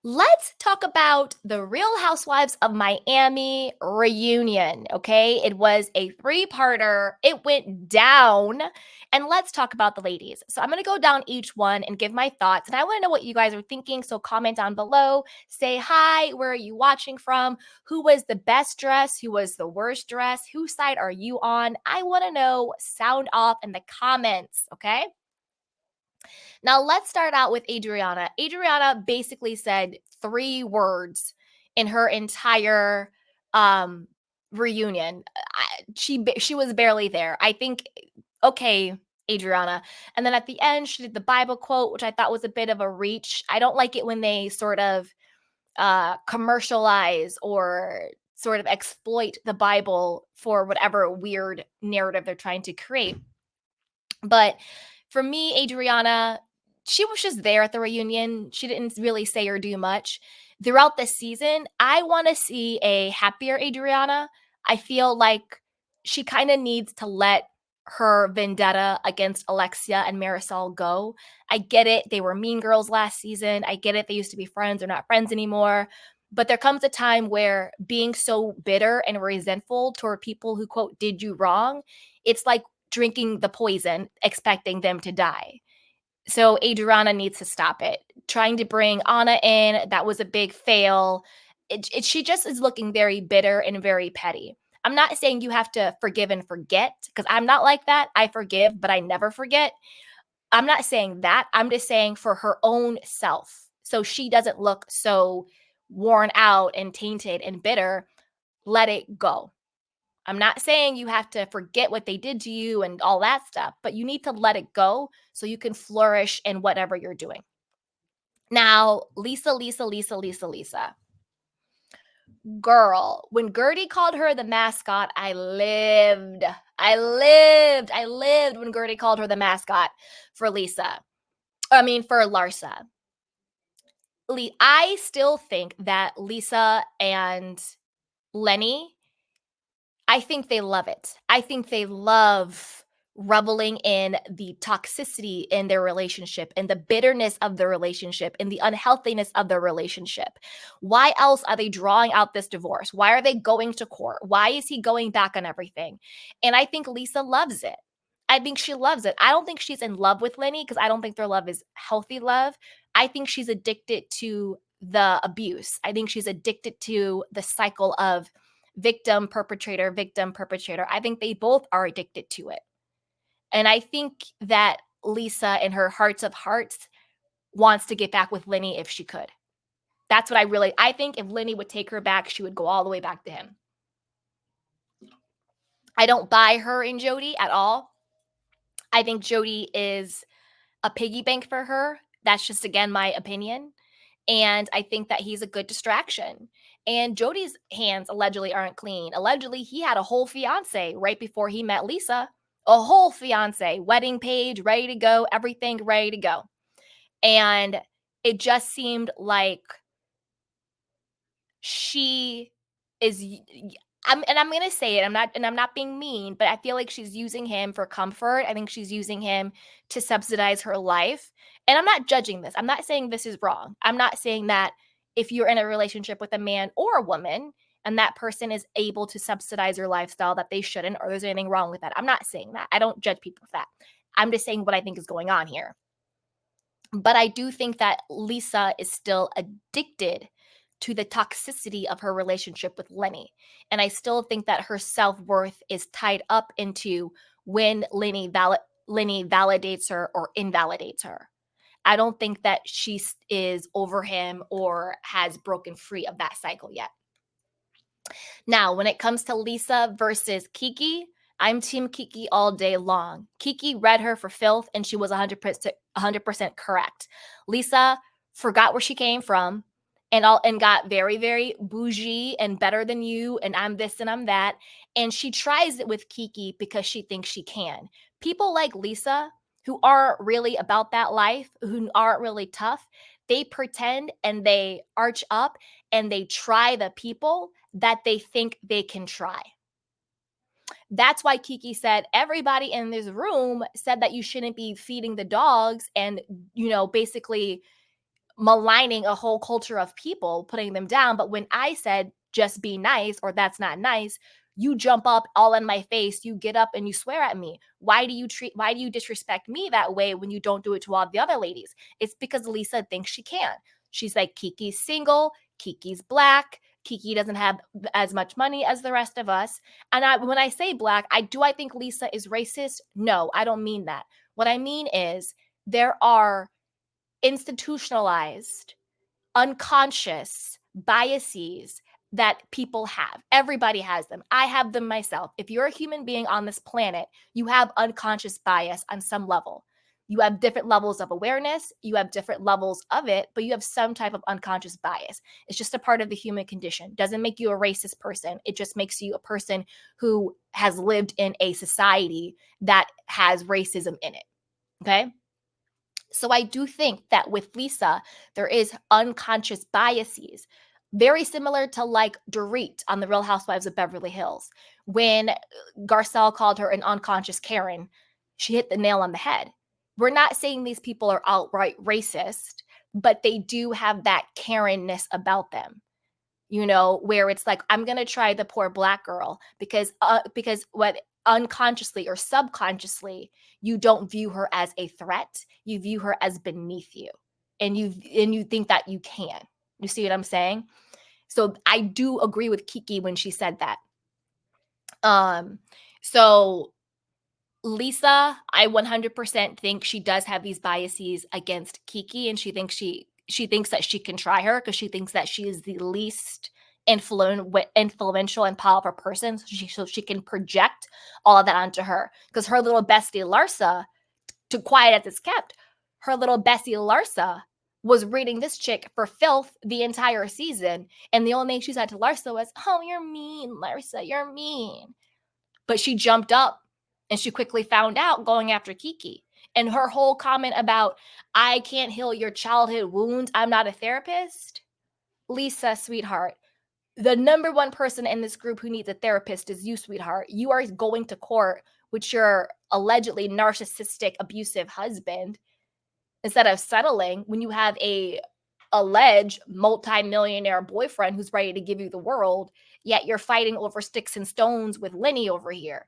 Let's talk about the Real Housewives of Miami reunion, okay? It was a three-parter. It went down. And let's talk about the ladies. So I'm going to go down each one and give my thoughts. And I want to know what you guys are thinking. So comment down below. Say hi. Where are you watching from? Who was the best dress? Who was the worst dress? Whose side are you on? I want to know. Sound off in the comments, okay? Now, let's start out with Adriana. Adriana basically said three words in her entire reunion. She was barely there. I think, okay, Adriana. And then at the end, she did the Bible quote, which I thought was a bit of a reach. I don't like it when they sort of commercialize or sort of exploit the Bible for whatever weird narrative they're trying to create. But for me, Adriana, she was just there at the reunion. She didn't really say or do much. Throughout the season, I want to see a happier Adriana. I feel like she kind of needs to let her vendetta against Alexia and Marisol go. I get it. They were mean girls last season. I get it. They used to be friends. They're not friends anymore. But there comes a time where being so bitter and resentful toward people who, quote, did you wrong, it's like drinking the poison, expecting them to die. So Adriana needs to stop it. Trying to bring Anna in, that was a big fail. She just is looking very bitter and very petty. I'm not saying you have to forgive and forget, because I'm not like that. I forgive, but I never forget. I'm not saying that. I'm just saying for her own self, so she doesn't look so worn out and tainted and bitter, let it go. I'm not saying you have to forget what they did to you and all that stuff, but you need to let it go so you can flourish in whatever you're doing. Now, Lisa. Girl, when Gertie called her the mascot, I lived. I lived when Gertie called her the mascot for Lisa. I mean, for Larsa. I still think that Lisa and Lenny, I think they love it. I think they love reveling in the toxicity in their relationship and the bitterness of the relationship and the unhealthiness of the relationship. Why else are they drawing out this divorce? Why are they going to court? Why is he going back on everything? And I think Lisa loves it. I think she loves it. I don't think she's in love with Lenny because I don't think their love is healthy love. I think she's addicted to the abuse. I think she's addicted to the cycle of victim, perpetrator. I think they both are addicted to it. And I think that Lisa, in her hearts of hearts, wants to get back with Lenny if she could. That's what I think if Lenny would take her back, she would go all the way back to him. I don't buy her and Jody at all. I think Jody is a piggy bank for her. That's just, again, my opinion. And I think that he's a good distraction. And Jody's hands allegedly aren't clean. Allegedly, he had a whole fiance right before he met Lisa. A whole fiance, wedding page, ready to go, everything ready to go. And it just seemed like she is I'm going to say it. I'm not being mean, but I feel like she's using him for comfort. I think she's using him to subsidize her life. And I'm not judging this. I'm not saying this is wrong. I'm not saying that if you're in a relationship with a man or a woman and that person is able to subsidize your lifestyle, that they shouldn't, or there's anything wrong with that. I'm not saying that. I don't judge people for that. I'm just saying what I think is going on here. But I do think that Lisa is still addicted to the toxicity of her relationship with Lenny. And I still think that her self-worth is tied up into when Lenny validates her or invalidates her. I don't think that she is over him or has broken free of that cycle yet. Now, when it comes to Lisa versus Kiki, I'm Team Kiki all day long. Kiki read her for filth, and she was 100% correct. Lisa forgot where she came from and got very, very bougie and better than you, and I'm this and I'm that. And she tries it with Kiki because she thinks she can. People like Lisa, who aren't really about that life, who aren't really tough, they pretend and they arch up and they try the people that they think they can try. That's why Kiki said everybody in this room said that you shouldn't be feeding the dogs and, basically maligning a whole culture of people, putting them down. But when I said just be nice or that's not nice, you jump up all in my face, you get up and you swear at me. Why do you disrespect me that way when you don't do it to all the other ladies? It's because Lisa thinks she can. She's like, Kiki's single, Kiki's black, Kiki doesn't have as much money as the rest of us. And when I say black, I think Lisa is racist? No, I don't mean that. What I mean is there are institutionalized, unconscious biases that people have. Everybody has them. I have them myself. If you're a human being on this planet, you have unconscious bias on some level. You have different levels of awareness, you have different levels of it, but you have some type of unconscious bias. It's just a part of the human condition. Doesn't make you a racist person. It just makes you a person who has lived in a society that has racism in it. Okay? So I do think that with Lisa, there is unconscious biases, very similar to like Dorit on The Real Housewives of Beverly Hills. When Garcelle called her an unconscious Karen, she hit the nail on the head. We're not saying these people are outright racist, but they do have that Karen-ness about them. You know, where it's like, I'm gonna try the poor black girl because what unconsciously or subconsciously you don't view her as a threat, you view her as beneath you, and you think that you can. You see what I'm saying? So I do agree with Kiki when she said that. So Lisa, I 100% think she does have these biases against Kiki, and she thinks that she can try her because she thinks that she is the least influential and powerful person, so she can project all of that onto her. Because her little bestie Larsa, to quiet as it's kept, her little bestie Larsa was reading this chick for filth the entire season, and the only thing she said to Larsa was, "Oh, you're mean, Larsa, you're mean." But she jumped up and she quickly found out going after Kiki. And her whole comment about, I can't heal your childhood wounds, I'm not a therapist. Lisa, sweetheart, the number one person in this group who needs a therapist is you, sweetheart. You are going to court with your allegedly narcissistic, abusive husband instead of settling when you have a alleged multi-millionaire boyfriend who's ready to give you the world, yet you're fighting over sticks and stones with Lenny over here.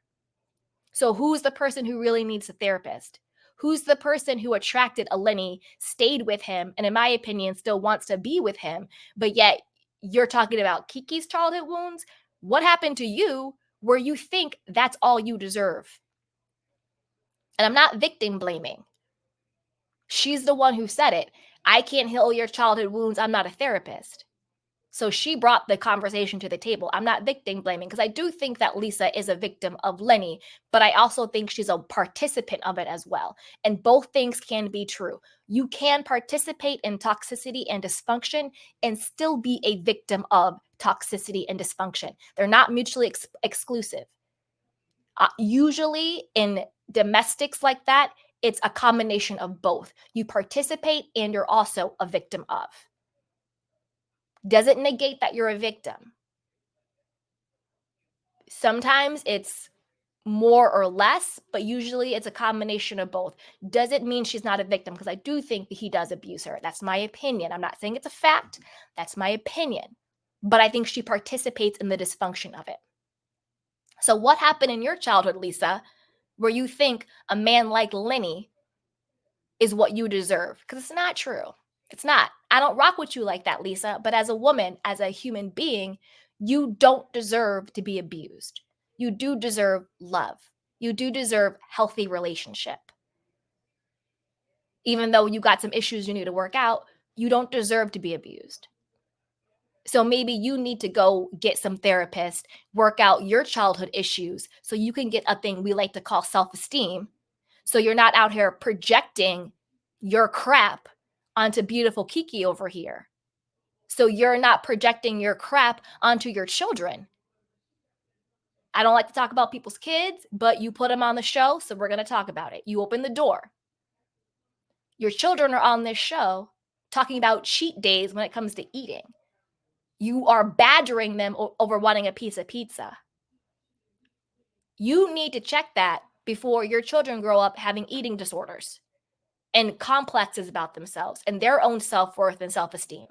So who's the person who really needs a therapist? Who's the person who attracted a Lenny, stayed with him, and in my opinion, still wants to be with him, but yet you're talking about Kiki's childhood wounds? What happened to you where you think that's all you deserve? And I'm not victim blaming. She's the one who said it. I can't heal your childhood wounds. I'm not a therapist. So she brought the conversation to the table. I'm not victim blaming because I do think that Lisa is a victim of Lenny, but I also think she's a participant of it as well. And both things can be true. You can participate in toxicity and dysfunction and still be a victim of toxicity and dysfunction. They're not mutually exclusive. Usually in domestics like that, it's a combination of both. You participate and you're also a victim of. Doesn't negate that you're a victim. Sometimes it's more or less, but usually it's a combination of both. Doesn't mean she's not a victim because I do think that he does abuse her. That's my opinion. I'm not saying it's a fact. That's my opinion. But I think she participates in the dysfunction of it. So what happened in your childhood, Lisa, where you think a man like Lenny is what you deserve? Because it's not true. It's not. I don't rock with you like that, Lisa. But as a woman, as a human being, you don't deserve to be abused. You do deserve love. You do deserve healthy relationship. Even though you got some issues you need to work out, you don't deserve to be abused. So maybe you need to go get some therapist, work out your childhood issues so you can get a thing we like to call self-esteem. So you're not out here projecting your crap onto beautiful Kiki over here. So you're not projecting your crap onto your children. I don't like to talk about people's kids, but you put them on the show, so we're going to talk about it. You open the door. Your children are on this show talking about cheat days when it comes to eating. You are badgering them over wanting a piece of pizza. You need to check that before your children grow up having eating disorders and complexes about themselves and their own self-worth and self-esteem.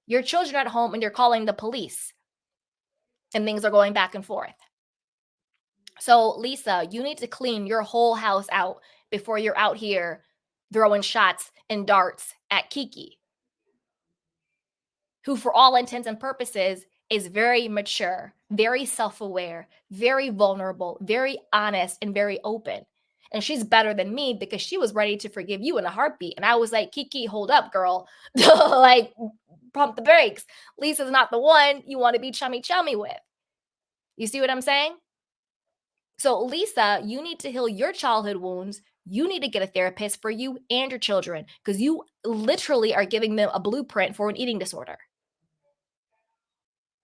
Your children are at home and you're calling the police and things are going back and forth. So, Lisa, you need to clean your whole house out before you're out here throwing shots and darts at Kiki, who, for all intents and purposes, is very mature, very self aware, very vulnerable, very honest, and very open. And she's better than me because she was ready to forgive you in a heartbeat. And I was like, Kiki, hold up, girl. Like, pump the brakes. Lisa's not the one you want to be chummy chummy with. You see what I'm saying? So, Lisa, you need to heal your childhood wounds. You need to get a therapist for you and your children because you literally are giving them a blueprint for an eating disorder.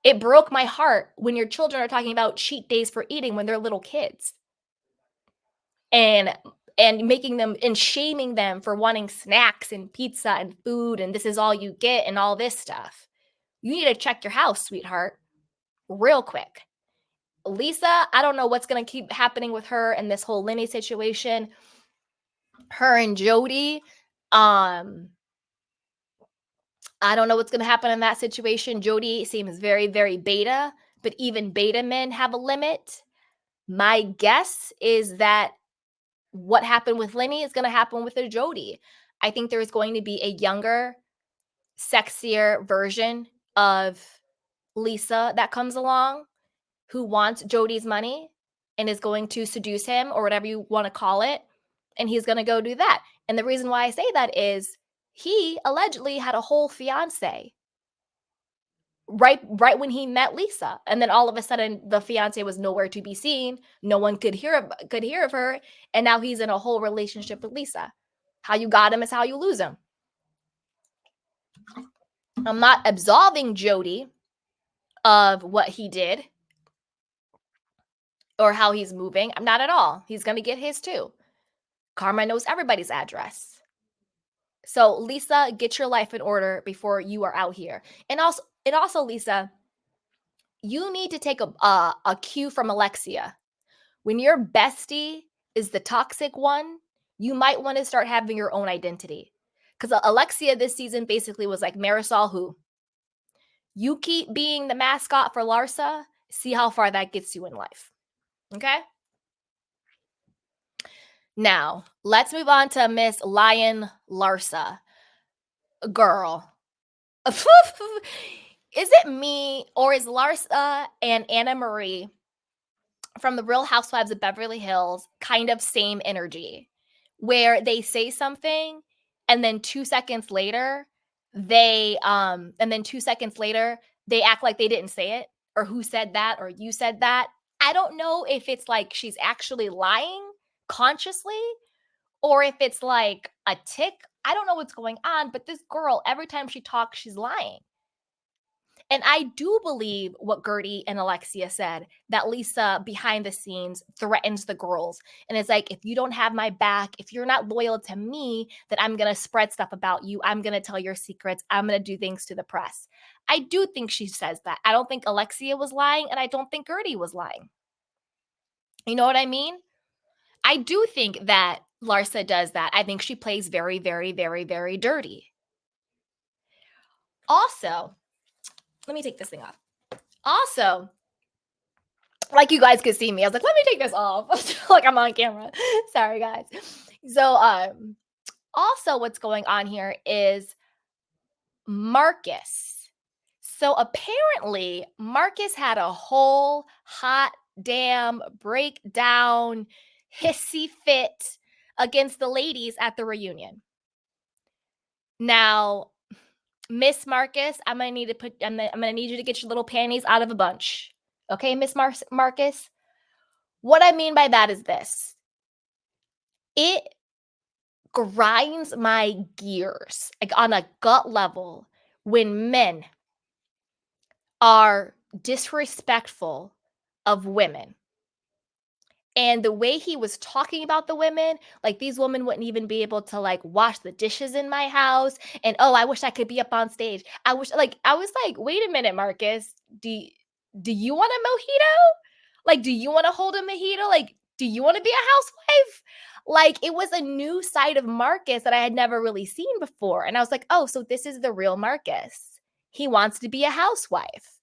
It broke my heart when your children are talking about cheat days for eating when they're little kids and making them and shaming them for wanting snacks and pizza and food and this is all you get and all this stuff. You need to check your house, sweetheart, real quick. Lisa, I don't know what's going to keep happening with her and this whole Lenny situation. Her and Jody, I don't know what's going to happen in that situation. Jody seems very, very beta, but even beta men have a limit. My guess is that what happened with Lenny is going to happen with a Jody. I think there's going to be a younger, sexier version of Lisa that comes along who wants Jody's money and is going to seduce him or whatever you want to call it. And he's going to go do that. And the reason why I say that is he allegedly had a whole fiance right when he met Lisa. And then all of a sudden the fiance was nowhere to be seen. No one could hear of her. And now he's in a whole relationship with Lisa. How you got him is how you lose him. I'm not absolving Jody of what he did or how he's moving. I'm not at all. He's going to get his too. Karma knows everybody's address. So Lisa, get your life in order before you are out here. And also Lisa, you need to take a cue from Alexia. When your bestie is the toxic one, you might want to start having your own identity. Because Alexia this season basically was like Marisol, who you keep being the mascot for Larsa, see how far that gets you in life. Okay? Now, let's move on to Miss Lion Larsa. Girl. Is it me or is Larsa and Anna Marie from the Real Housewives of Beverly Hills kind of same energy where they say something and then 2 seconds later they act like they didn't say it or who said that or you said that. I don't know if it's like she's actually lying consciously or if it's like a tick. I don't know what's going on, but this girl, every time she talks, she's lying. And I do believe what Gertie and Alexia said, that Lisa behind the scenes threatens the girls. And it's like, if you don't have my back, if you're not loyal to me, then I'm going to spread stuff about you. I'm going to tell your secrets. I'm going to do things to the press. I do think she says that. I don't think Alexia was lying, and I don't think Gertie was lying. You know what I mean? I do think that Larsa does that. I think she plays very, very, very, very dirty. Also, let me take this thing off. Also, like you guys could see me. I was like, let me take this off. Like I'm on camera. Sorry, guys. So, also what's going on here is Marcus. So apparently Marcus had a whole hot damn breakdown, hissy fit against the ladies at the reunion. Now, Miss Marcus, I'm gonna need you to get your little panties out of a bunch. Okay, Miss Marcus? What I mean by that is this. It grinds my gears, like on a gut level, when men are disrespectful of women. And the way he was talking about the women, like these women wouldn't even be able to like wash the dishes in my house. And oh, I wish I could be up on stage. I was like, wait a minute, Marcus. Do you want a mojito? Like, do you want to hold a mojito? Like, do you want to be a housewife? Like, it was a new side of Marcus that I had never really seen before. And I was like, oh, so this is the real Marcus. He wants to be a housewife.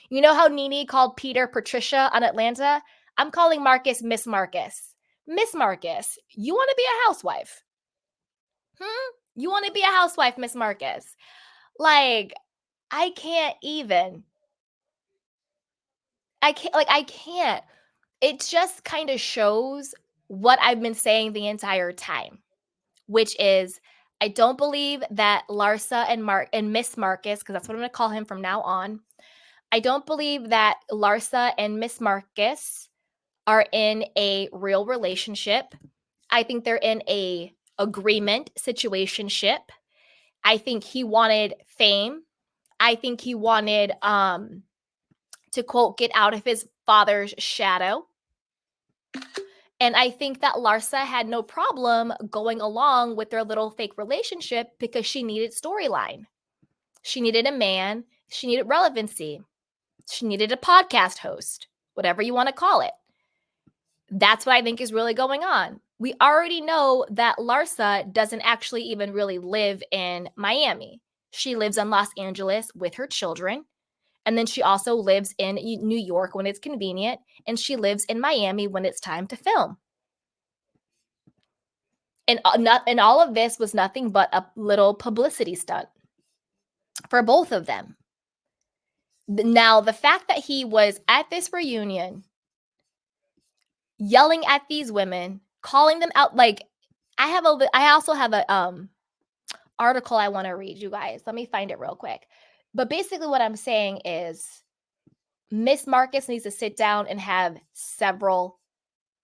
You know how Nene called Peter Patricia on Atlanta? I'm calling Marcus Miss Marcus. Miss Marcus, you want to be a housewife? You want to be a housewife, Miss Marcus? Like, I can't even. I can't. It just kind of shows what I've been saying the entire time, which is I don't believe that Larsa and Miss Marcus, because that's what I'm going to call him from now on. I don't believe that Larsa and Miss Marcus are in a real relationship. I think they're in a agreement situationship. I think he wanted fame. I think he wanted to quote get out of his father's shadow. And I think that Larsa had no problem going along with their little fake relationship because she needed storyline. She needed a man, she needed relevancy. She needed a podcast host, whatever you want to call it. That's what I think is really going on. We already know that Larsa doesn't actually even really live in Miami. She lives in Los Angeles with her children. And then she also lives in New York when it's convenient. And she lives in Miami when it's time to film. And all of this was nothing but a little publicity stunt for both of them. Now, the fact that he was at this reunion yelling at these women, calling them out, like I also have a article I want to read, you guys. Let me find it real quick. But basically what I'm saying is Miss Marcus needs to sit down and have several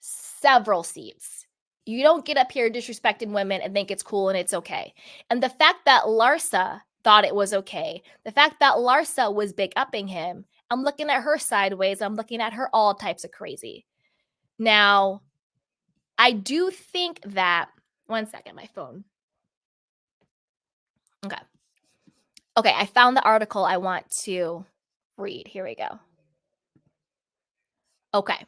seats. You don't get up here disrespecting women and think it's cool and it's okay. And the fact that Larsa thought it was okay, the fact that Larsa was big upping him, I'm looking at her sideways. I'm looking at her all types of crazy. Now, I do think that, one second, my phone. Okay. Okay, I found the article I want to read. Here we go. Okay.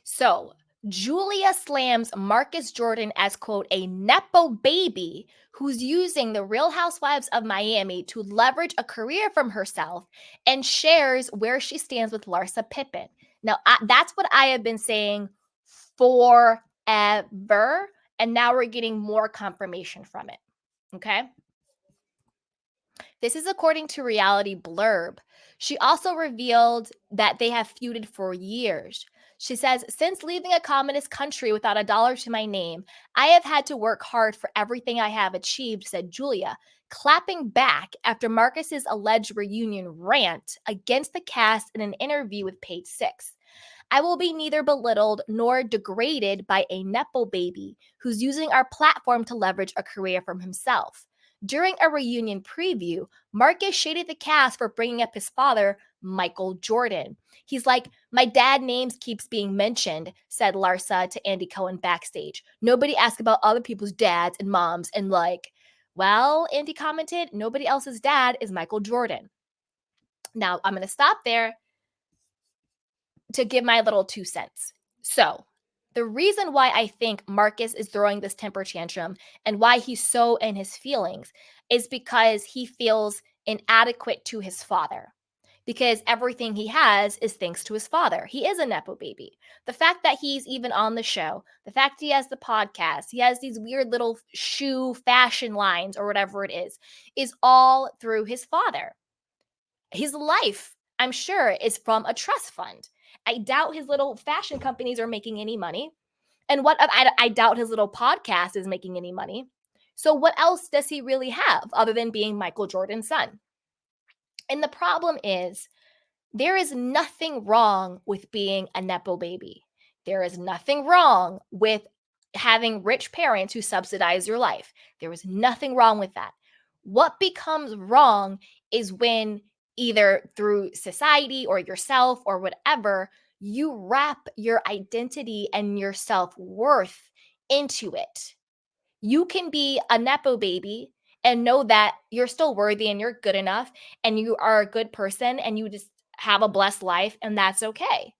So, Julia slams Marcus Jordan as, quote, a nepo baby who's using the Real Housewives of Miami to leverage a career from herself and shares where she stands with Larsa Pippen. Now, that's what I have been saying forever. And now we're getting more confirmation from it. Okay. This is according to Reality Blurb. She also revealed that they have feuded for years. She says, since leaving a communist country without a dollar to my name, I have had to work hard for everything I have achieved, said Julia, clapping back after Marcus's alleged reunion rant against the cast in an interview with Page Six. I will be neither belittled nor degraded by a nepo baby who's using our platform to leverage a career from himself. During a reunion preview, Marcus shaded the cast for bringing up his father, Michael Jordan. He's like, my dad names keeps being mentioned, said Larsa to Andy Cohen backstage. Nobody asked about other people's dads and moms. And well, Andy commented, nobody else's dad is Michael Jordan. Now, I'm going to stop there to give my little 2 cents. So, the reason why I think Marcus is throwing this temper tantrum and why he's so in his feelings is because he feels inadequate to his father. Because everything he has is thanks to his father. He is a nepo baby. The fact that he's even on the show, the fact he has the podcast, he has these weird little shoe fashion lines or whatever it is all through his father. His life, I'm sure, is from a trust fund. I doubt his little fashion companies are making any money. And I doubt his little podcast is making any money. So what else does he really have other than being Michael Jordan's son? And the problem is there is nothing wrong with being a nepo baby. There is nothing wrong with having rich parents who subsidize your life. There is nothing wrong with that. What becomes wrong is when either through society or yourself or whatever, you wrap your identity and your self-worth into it. You can be a nepo baby and know that you're still worthy and you're good enough and you are a good person and you just have a blessed life and that's okay.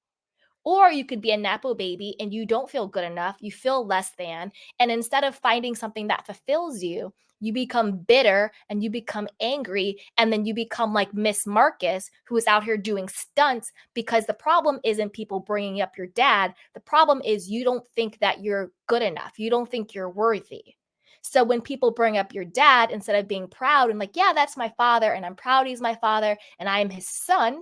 Or you could be a Napo baby and you don't feel good enough, you feel less than, and instead of finding something that fulfills you, you become bitter and you become angry, and then you become like Miss Marcus, who is out here doing stunts because the problem isn't people bringing up your dad. The problem is you don't think that you're good enough. You don't think you're worthy. So when people bring up your dad, instead of being proud and like, yeah, that's my father, and I'm proud he's my father, and I'm his son,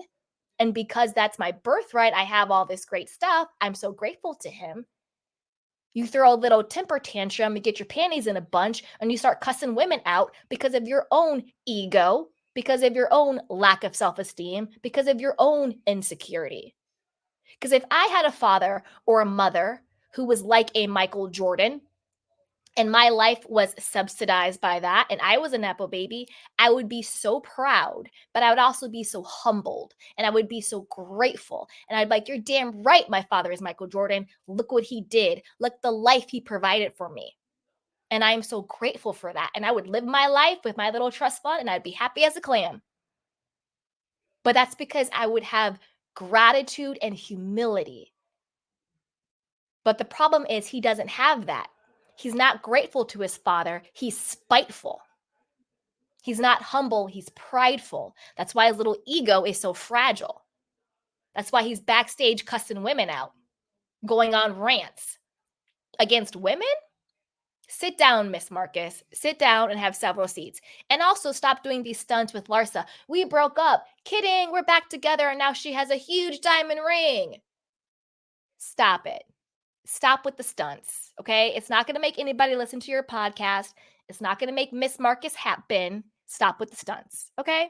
and because that's my birthright, I have all this great stuff. I'm so grateful to him. You throw a little temper tantrum and get your panties in a bunch and you start cussing women out because of your own ego, because of your own lack of self esteem, because of your own insecurity. Because if I had a father or a mother who was like a Michael Jordan, and my life was subsidized by that, and I was a Nepo baby, I would be so proud, but I would also be so humbled, and I would be so grateful. And I'd be like, you're damn right, my father is Michael Jordan. Look what he did. Look the life he provided for me. And I'm so grateful for that. And I would live my life with my little trust fund, and I'd be happy as a clam. But that's because I would have gratitude and humility. But the problem is, he doesn't have that. He's not grateful to his father, he's spiteful. He's not humble, he's prideful. That's why his little ego is so fragile. That's why he's backstage cussing women out, going on rants against women. Sit down, Miss Marcus. Sit down and have several seats. And also stop doing these stunts with Larsa. We broke up. Kidding. We're back together and now she has a huge diamond ring. Stop it. Stop with the stunts. Okay. It's not going to make anybody listen to your podcast. It's not going to make Miss Marcus happen. Stop with the stunts. Okay.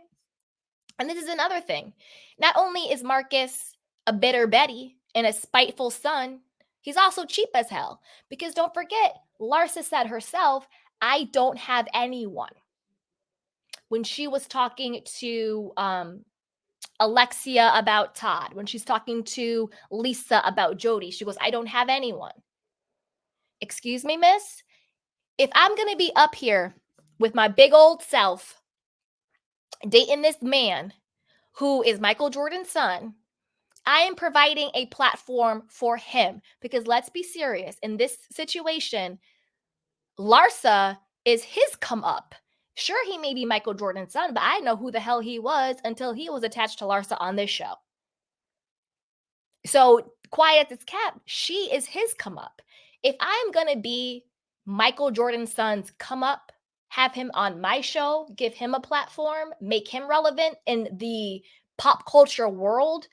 And this is another thing. Not only is Marcus a bitter Betty and a spiteful son, he's also cheap as hell. Because don't forget, Larsa said herself, I don't have anyone. When she was talking to Alexia about Todd, when she's talking to Lisa about Jody, she goes, I don't have anyone. Excuse me, miss? If I'm going to be up here with my big old self dating this man who is Michael Jordan's son, I am providing a platform for him because let's be serious. In this situation, Larsa is his come up. Sure, he may be Michael Jordan's son, but I know who the hell he was until he was attached to Larsa on this show. So, quiet as kept, she is his come up. If I'm going to be Michael Jordan's son's come up, have him on my show, give him a platform, make him relevant in the pop culture world,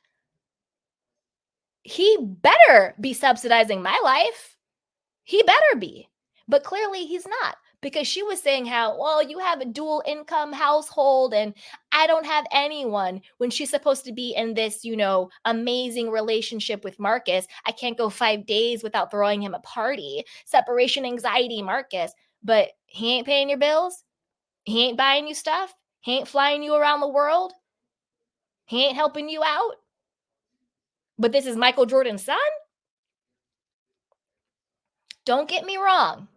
he better be subsidizing my life. He better be. But clearly he's not because she was saying how, well, you have a dual income household and I don't have anyone when she's supposed to be in this, amazing relationship with Marcus. I can't go 5 days without throwing him a party. Separation anxiety, Marcus. But he ain't paying your bills. He ain't buying you stuff. He ain't flying you around the world. He ain't helping you out. But this is Michael Jordan's son? Don't get me wrong.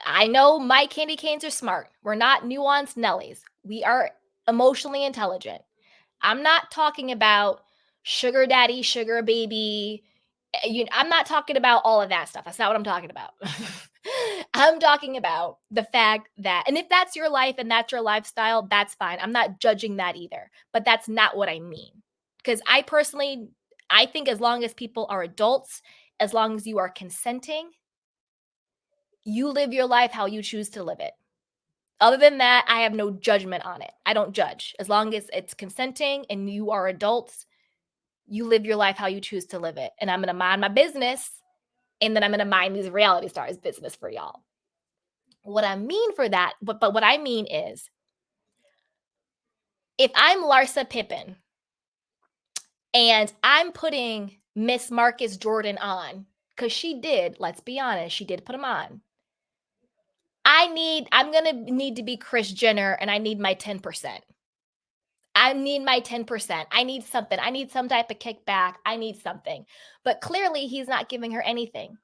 I know my candy canes are smart. We're not nuanced Nellies. We are emotionally intelligent. I'm not talking about sugar daddy, sugar baby. I'm not talking about all of that stuff. That's not what I'm talking about. I'm talking about the fact that, and if that's your life and that's your lifestyle, that's fine. I'm not judging that either. But that's not what I mean. Because I think as long as people are adults, as long as you are consenting, you live your life how you choose to live it. Other than that, I have no judgment on it. I don't judge. As long as it's consenting and you are adults, you live your life how you choose to live it. And I'm going to mind my business. And then I'm going to mind these reality stars' business for y'all. What I mean for that, but what I mean is, if I'm Larsa Pippen and I'm putting Miss Marcus Jordan on, because she did, let's be honest, she did put him on. I'm going to need to be Kris Jenner and I need my 10%. I need my 10%. I need something. I need some type of kickback. I need something. But clearly, he's not giving her anything.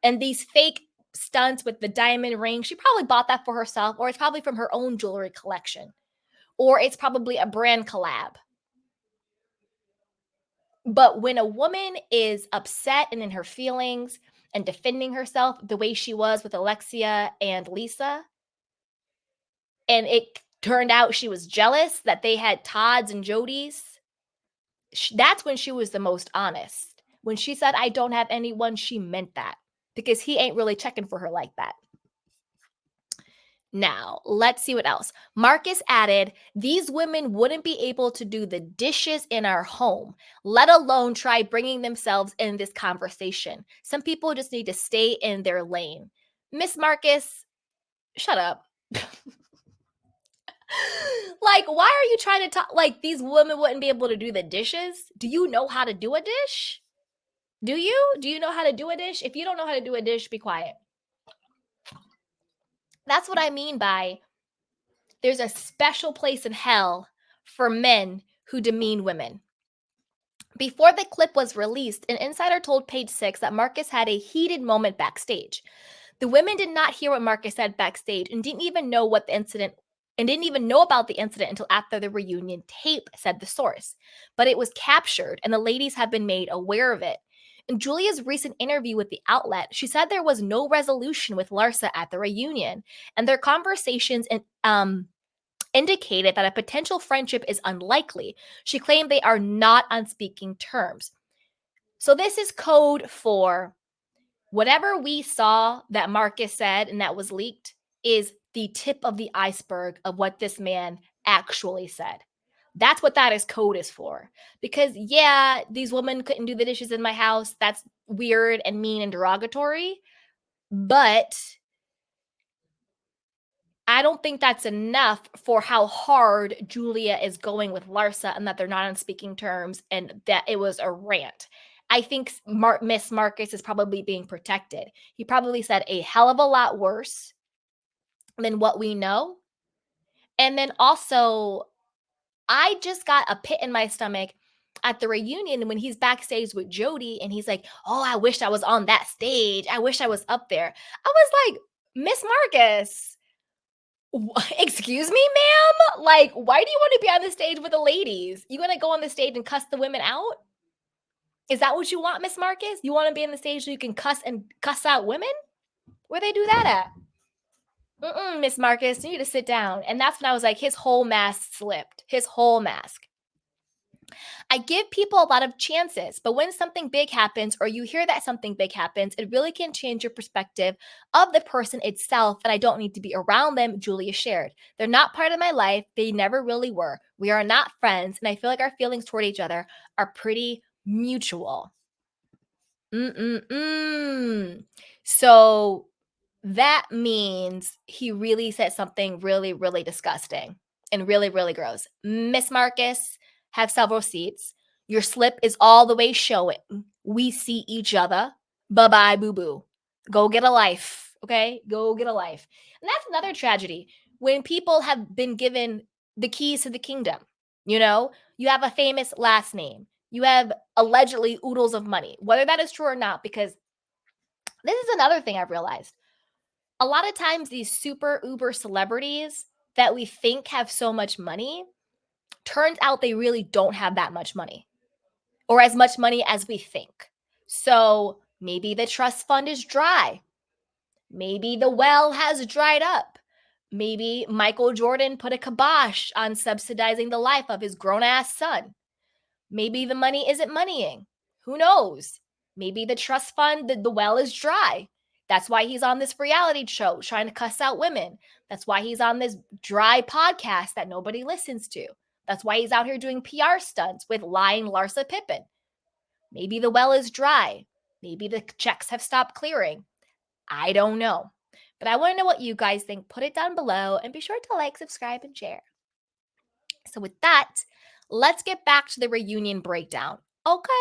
And these fake stunts with the diamond ring, she probably bought that for herself, or it's probably from her own jewelry collection, or it's probably a brand collab. But when a woman is upset and in her feelings and defending herself the way she was with Alexia and Lisa, and it turned out she was jealous that they had Todd's and Jody's, that's when she was the most honest. When she said, I don't have anyone, she meant that because he ain't really checking for her like that. Now, let's see what else. Marcus added, these women wouldn't be able to do the dishes in our home, let alone try bringing themselves in this conversation. Some people just need to stay in their lane. Miss Marcus, shut up. Like, why are you trying to talk? Like, these women wouldn't be able to do the dishes? Do you know how to do a dish? Do you? Do you know how to do a dish? If you don't know how to do a dish, be quiet. That's what I mean by there's a special place in hell for men who demean women. Before the clip was released, an insider told Page Six that Marcus had a heated moment backstage. The women did not hear what Marcus said backstage and didn't even know about the incident until after the reunion tape, said the source. But it was captured and the ladies have been made aware of it. In Julia's recent interview with the outlet, she said there was no resolution with Larsa at the reunion, and their conversations indicated that a potential friendship is unlikely. She claimed they are not on speaking terms. So this is code for whatever we saw that Marcus said and that was leaked is the tip of the iceberg of what this man actually said. That's what that is code is for. Because yeah, these women couldn't do the dishes in my house. That's weird and mean and derogatory. But I don't think that's enough for how hard Julia is going with Larsa and that they're not on speaking terms and that it was a rant. I think Miss Marcus is probably being protected. He probably said a hell of a lot worse than what we know. And then also, I just got a pit in my stomach at the reunion when he's backstage with Jody and he's like, oh, I wish I was on that stage. I wish I was up there. I was like, Miss Marcus, excuse me, ma'am? Like, why do you want to be on the stage with the ladies? You gonna go on the stage and cuss the women out? Is that what you want, Miss Marcus? You want to be on the stage so you can cuss out women? Where they do that at? Miss Marcus, you need to sit down. And that's when I was like, his whole mask slipped. His whole mask. I give people a lot of chances, but when something big happens or you hear that something big happens, it really can change your perspective of the person itself, and I don't need to be around them, Julia shared. They're not part of my life. They never really were. We are not friends, and I feel like our feelings toward each other are pretty mutual. So that means he really said something really, really disgusting and really, really gross. Miss Marcus, have several seats. Your slip is all the way showing. We see each other. Bye bye, boo boo. Go get a life. Okay? Go get a life. And that's another tragedy when people have been given the keys to the kingdom. You know, you have a famous last name. You have allegedly oodles of money, whether that is true or not, because this is another thing I've realized. A lot of times, these super uber celebrities that we think have so much money, turns out they really don't have that much money or as much money as we think. So maybe the trust fund is dry. Maybe the well has dried up. Maybe Michael Jordan put a kibosh on subsidizing the life of his grown ass son. Maybe the money isn't moneying. Who knows? Maybe the trust fund, the well is dry. That's why he's on this reality show trying to cuss out women. That's why he's on this dry podcast that nobody listens to. That's why he's out here doing PR stunts with lying Larsa Pippen. Maybe the well is dry. Maybe the checks have stopped clearing. I don't know. But I want to know what you guys think. Put it down below and be sure to like, subscribe, and share. So with that, let's get back to the reunion breakdown. Okay.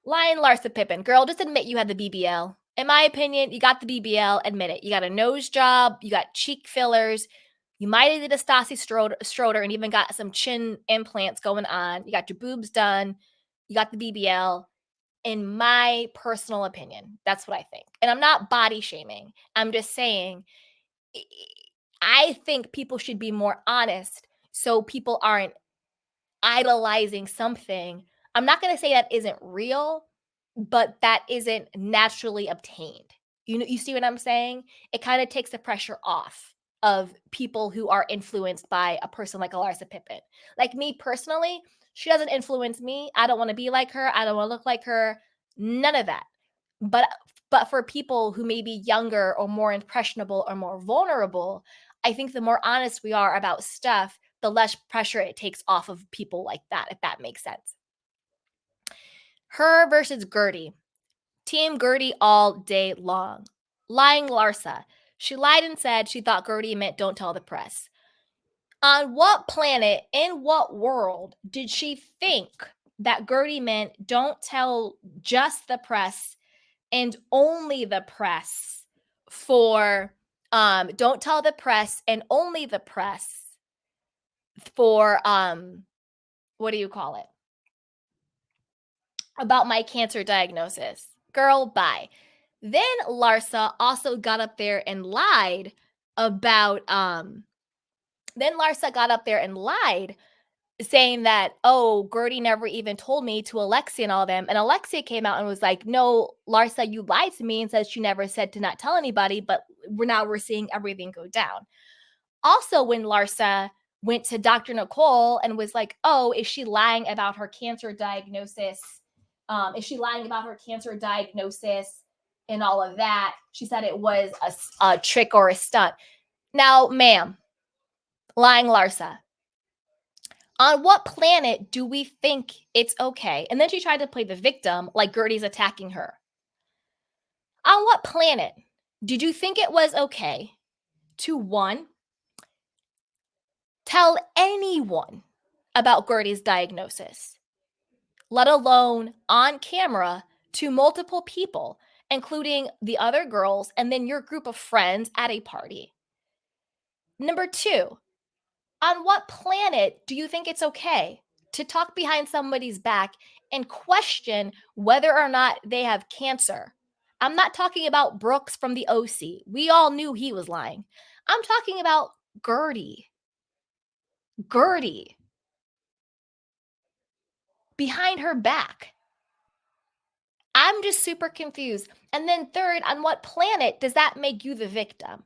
Lion Larsa Pippen. Girl, just admit you had the BBL. In my opinion, you got the BBL. Admit it. You got a nose job. You got cheek fillers. You might have did a Stassi Stroder and even got some chin implants going on. You got your boobs done. You got the BBL. In my personal opinion, that's what I think. And I'm not body shaming. I'm just saying, I think people should be more honest so people aren't idolizing something I'm not gonna say that isn't real, but that isn't naturally obtained. You see what I'm saying? It kinda takes the pressure off of people who are influenced by a person like a Larsa Pippen. Like me personally, she doesn't influence me. I don't wanna be like her. I don't wanna look like her. None of that. But but for people who may be younger or more impressionable or more vulnerable, I think the more honest we are about stuff, the less pressure it takes off of people like that, if that makes sense. Her versus Gertie. Team Gertie all day long. Lying Larsa. She lied and said she thought Gertie meant don't tell the press. On what planet, in what world did she think that Gertie meant don't tell just the press and only the press for don't tell the press and only the press for what do you call it? About my cancer diagnosis. Girl, bye. Then Larsa also got up there and lied about then Larsa got up there and lied saying that, oh, Gertie never even told me to Alexia and all them. And Alexia came out and was like, no, Larsa, you lied to me and said she never said to not tell anybody, but we're seeing everything go down. Also, when Larsa went to Dr. Nicole and was like, oh, is she lying about her cancer diagnosis? Is she lying about her cancer diagnosis and all of that? She said it was a trick or a stunt. Now, ma'am, lying Larsa, on what planet do we think it's okay? And then she tried to play the victim like Gertie's attacking her. On what planet did you think it was okay to one, tell anyone about Gertie's diagnosis, let alone on camera to multiple people, including the other girls and then your group of friends at a party? Number two, on what planet do you think it's okay to talk behind somebody's back and question whether or not they have cancer? I'm not talking about Brooks from the OC. We all knew he was lying. I'm talking about Gertie. Gertie behind her back. I'm just super confused. And then, third, on what planet does that make you the victim?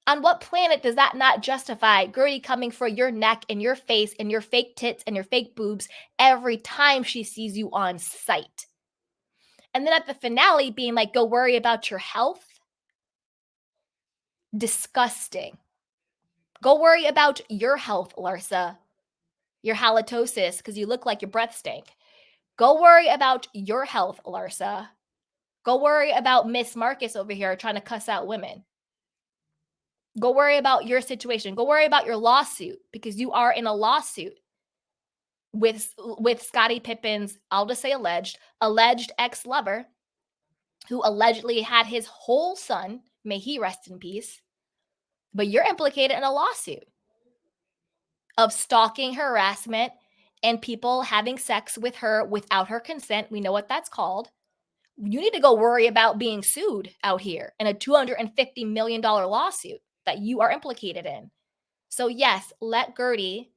On what planet does that not justify Gertie coming for your neck and your face and your fake tits and your fake boobs every time she sees you on sight? And then at the finale, being like, go worry about your health? Disgusting. Go worry about your health, Larsa. Your halitosis, because you look like your breath stank. Go worry about your health, Larsa. Go worry about Miss Marcus over here trying to cuss out women. Go worry about your situation. Go worry about your lawsuit because you are in a lawsuit with Scottie Pippen's, I'll just say alleged ex-lover who allegedly had his whole son, may he rest in peace, but you're implicated in a lawsuit of stalking, harassment, and people having sex with her without her consent. We know what that's called. You need to go worry about being sued out here in a $250 million lawsuit that you are implicated in. So yes, let Gertie,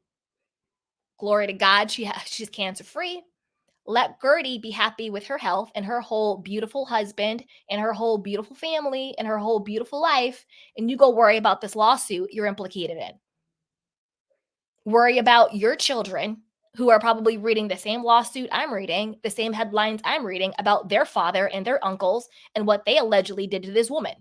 glory to God, she's cancer free. Let Gertie be happy with her health and her whole beautiful husband and her whole beautiful family and her whole beautiful life. And you go worry about this lawsuit you're implicated in. Worry about your children who are probably reading the same lawsuit I'm reading, the same headlines I'm reading about their father and their uncles and what they allegedly did to this woman.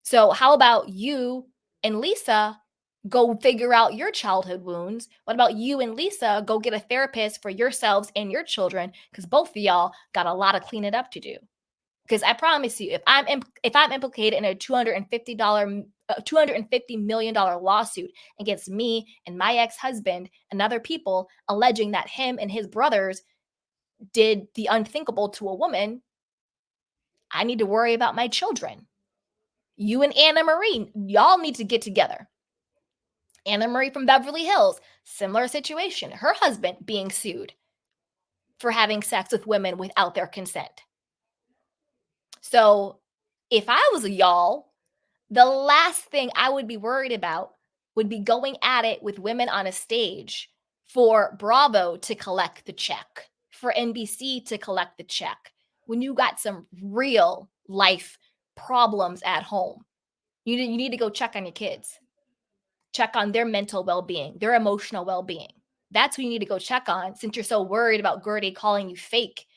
So, how about you and Lisa go figure out your childhood wounds? What about you and Lisa go get a therapist for yourselves and your children? Because both of y'all got a lot of cleaning up to do. Because I promise you, if I'm implicated in a $250 million lawsuit against me and my ex-husband and other people alleging that him and his brothers did the unthinkable to a woman, I need to worry about my children. You and Anna Marie, y'all need to get together. Anna Marie from Beverly Hills, similar situation. Her husband being sued for having sex with women without their consent. So if I was a y'all, the last thing I would be worried about would be going at it with women on a stage for Bravo to collect the check, for NBC to collect the check, when you got some real life problems at home. You need to go check on your kids, check on their mental well-being, their emotional well-being. That's who you need to go check on, since you're so worried about Gertie calling you fake,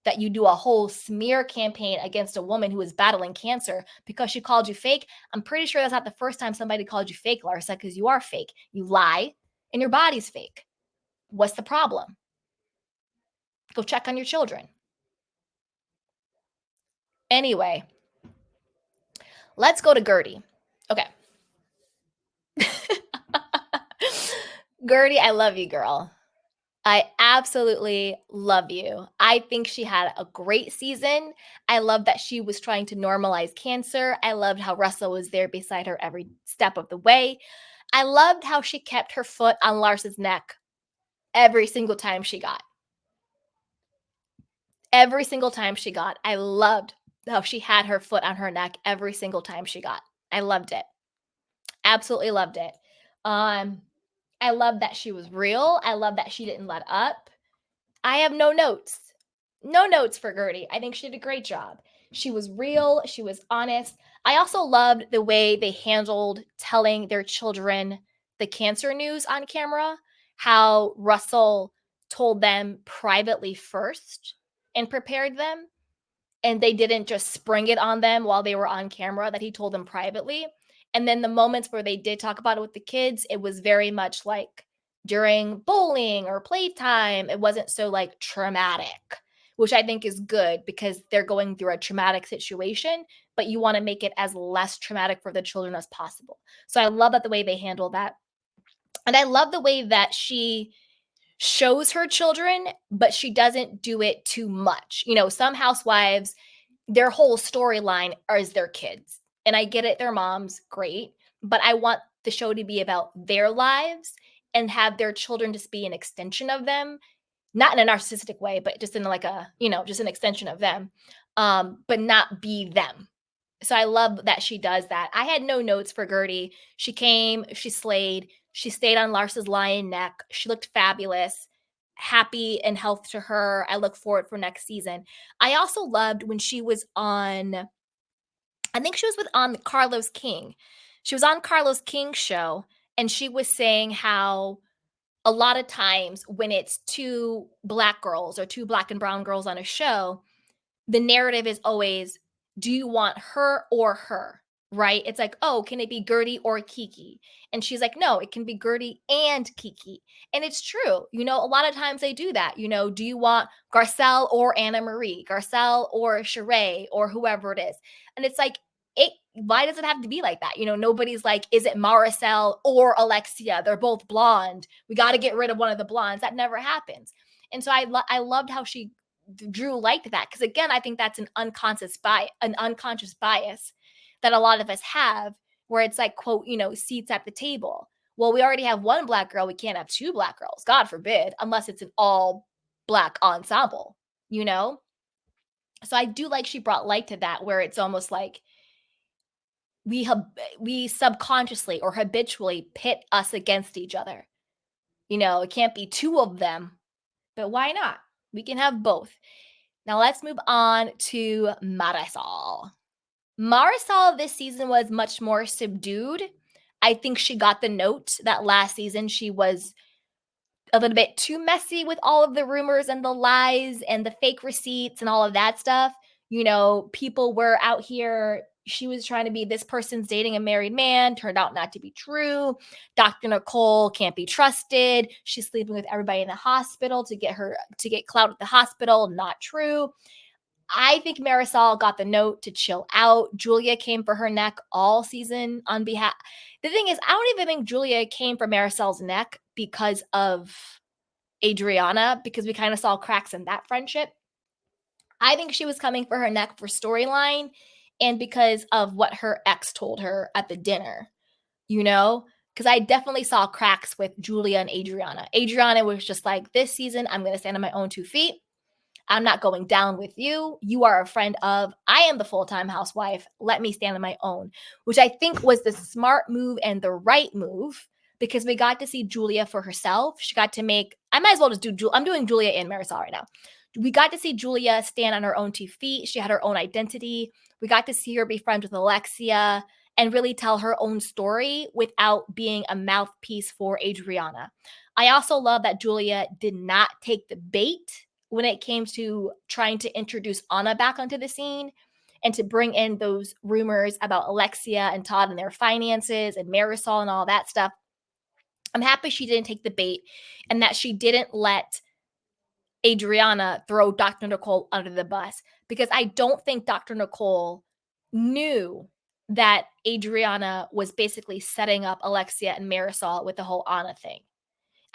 that you do a whole smear campaign against a woman who is battling cancer because she called you fake. I'm pretty sure that's not the first time somebody called you fake, Larsa, because you are fake. You lie and your body's fake. What's the problem? Go check on your children. Anyway, let's go to Gertie. Okay. Gertie, I love you, girl. I absolutely love you. I think she had a great season. I love that she was trying to normalize cancer. I loved how Russell was there beside her every step of the way. I loved how she kept her foot on Lars's neck every single time she got. Every single time she got. I loved how she had her foot on her neck every single time she got. I loved it. Absolutely loved it. I love that she was real. I love that she didn't let up. I have no notes. No notes for Gertie. I think she did a great job. She was real. She was honest. I also loved the way they handled telling their children the cancer news on camera, how Russell told them privately first and prepared them, and they didn't just spring it on them while they were on camera, that he told them privately. And then the moments where they did talk about it with the kids, it was very much like during bowling or playtime. It wasn't so like traumatic, which I think is good because they're going through a traumatic situation, but you want to make it as less traumatic for the children as possible. So I love that the way they handle that. And I love the way that she shows her children, but she doesn't do it too much. You know, some housewives, their whole storyline is their kids. And I get it, their moms, great. But I want the show to be about their lives and have their children just be an extension of them, not in a narcissistic way, but just in like a, just an extension of them, but not be them. So I love that she does that. I had no notes for Gertie. She came, she slayed, she stayed on Larsa's lion neck. She looked fabulous. Happy and health to her. I look forward for next season. I also loved when she was on, I think she was on Carlos King. She was on Carlos King's show, and she was saying how a lot of times when it's two black girls or two black and brown girls on a show, the narrative is always, do you want her or her? Right? It's like, oh, can it be Gertie or Kiki? And she's like, no, it can be Gertie and Kiki. And it's true. A lot of times they do that. Do you want Garcelle or Anna Marie, Garcelle or Sheree or whoever it is? And it's like, why does it have to be like that? Nobody's like, is it Marisol or Alexia? They're both blonde. We got to get rid of one of the blondes. That never happens. And so I loved how she Drew liked that, because again, I think that's an unconscious bias that a lot of us have, where it's like, quote, seats at the table. Well, we already have one black girl. We can't have two black girls, God forbid, unless it's an all black ensemble, So I do like she brought light to that, where it's almost like we subconsciously or habitually pit us against each other. It can't be two of them, but why not? We can have both. Now let's move on to Marisol. Marisol this season was much more subdued. I think she got the note that last season she was a little bit too messy with all of the rumors and the lies and the fake receipts and all of that stuff. People were out here. She was trying to be, this person's dating a married man, turned out not to be true. Dr. Nicole can't be trusted. She's sleeping with everybody in the hospital to get clout at the hospital. Not true. I think Marisol got the note to chill out. Julia came for her neck all season on behalf. The thing is, I don't even think Julia came for Marisol's neck because of Adriana, because we kind of saw cracks in that friendship. I think she was coming for her neck for storyline and because of what her ex told her at the dinner, because I definitely saw cracks with Julia and Adriana. Adriana was just like, this season, I'm going to stand on my own 2 feet. I'm not going down with you. You are a friend of, I am the full-time housewife. Let me stand on my own, which I think was the smart move and the right move. because we got to see Julia for herself. She got to make, I might as well just I'm doing Julia and Marisol right now. We got to see Julia stand on her own 2 feet. She had her own identity. We got to see her be friends with Alexia and really tell her own story without being a mouthpiece for Adriana. I also love that Julia did not take the bait when it came to trying to introduce Anna back onto the scene and to bring in those rumors about Alexia and Todd and their finances and Marisol and all that stuff. I'm happy she didn't take the bait and that she didn't let Adriana throw Dr. Nicole under the bus, because I don't think Dr. Nicole knew that Adriana was basically setting up Alexia and Marisol with the whole Anna thing.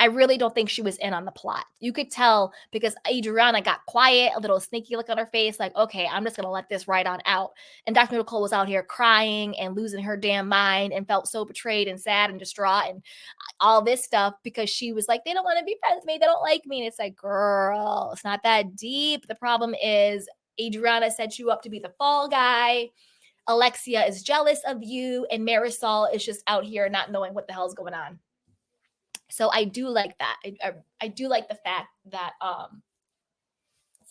I really don't think she was in on the plot. You could tell because Adriana got quiet, a little sneaky look on her face, like, okay, I'm just gonna let this ride on out. And Dr. Nicole was out here crying and losing her damn mind and felt so betrayed and sad and distraught and all this stuff because she was like, they don't want to be friends with me, they don't like me. And it's like, girl, it's not that deep. The problem is Adriana set you up to be the fall guy. Alexia is jealous of you, and Marisol is just out here not knowing what the hell's going on. So I do like that. I do like the fact that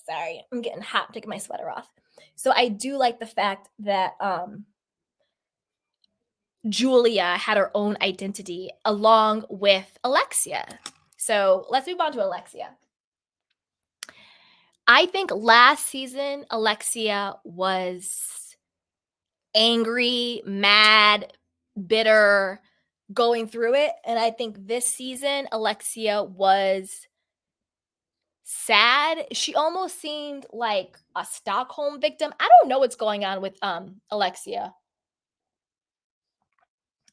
sorry, I'm getting hot, I'm taking my sweater off. So I do like the fact that Julia had her own identity along with Alexia. So let's move on to Alexia. I think last season Alexia was angry, mad, bitter, going through it. And I think this season Alexia was sad. She almost seemed like a Stockholm victim. I don't know what's going on with Alexia.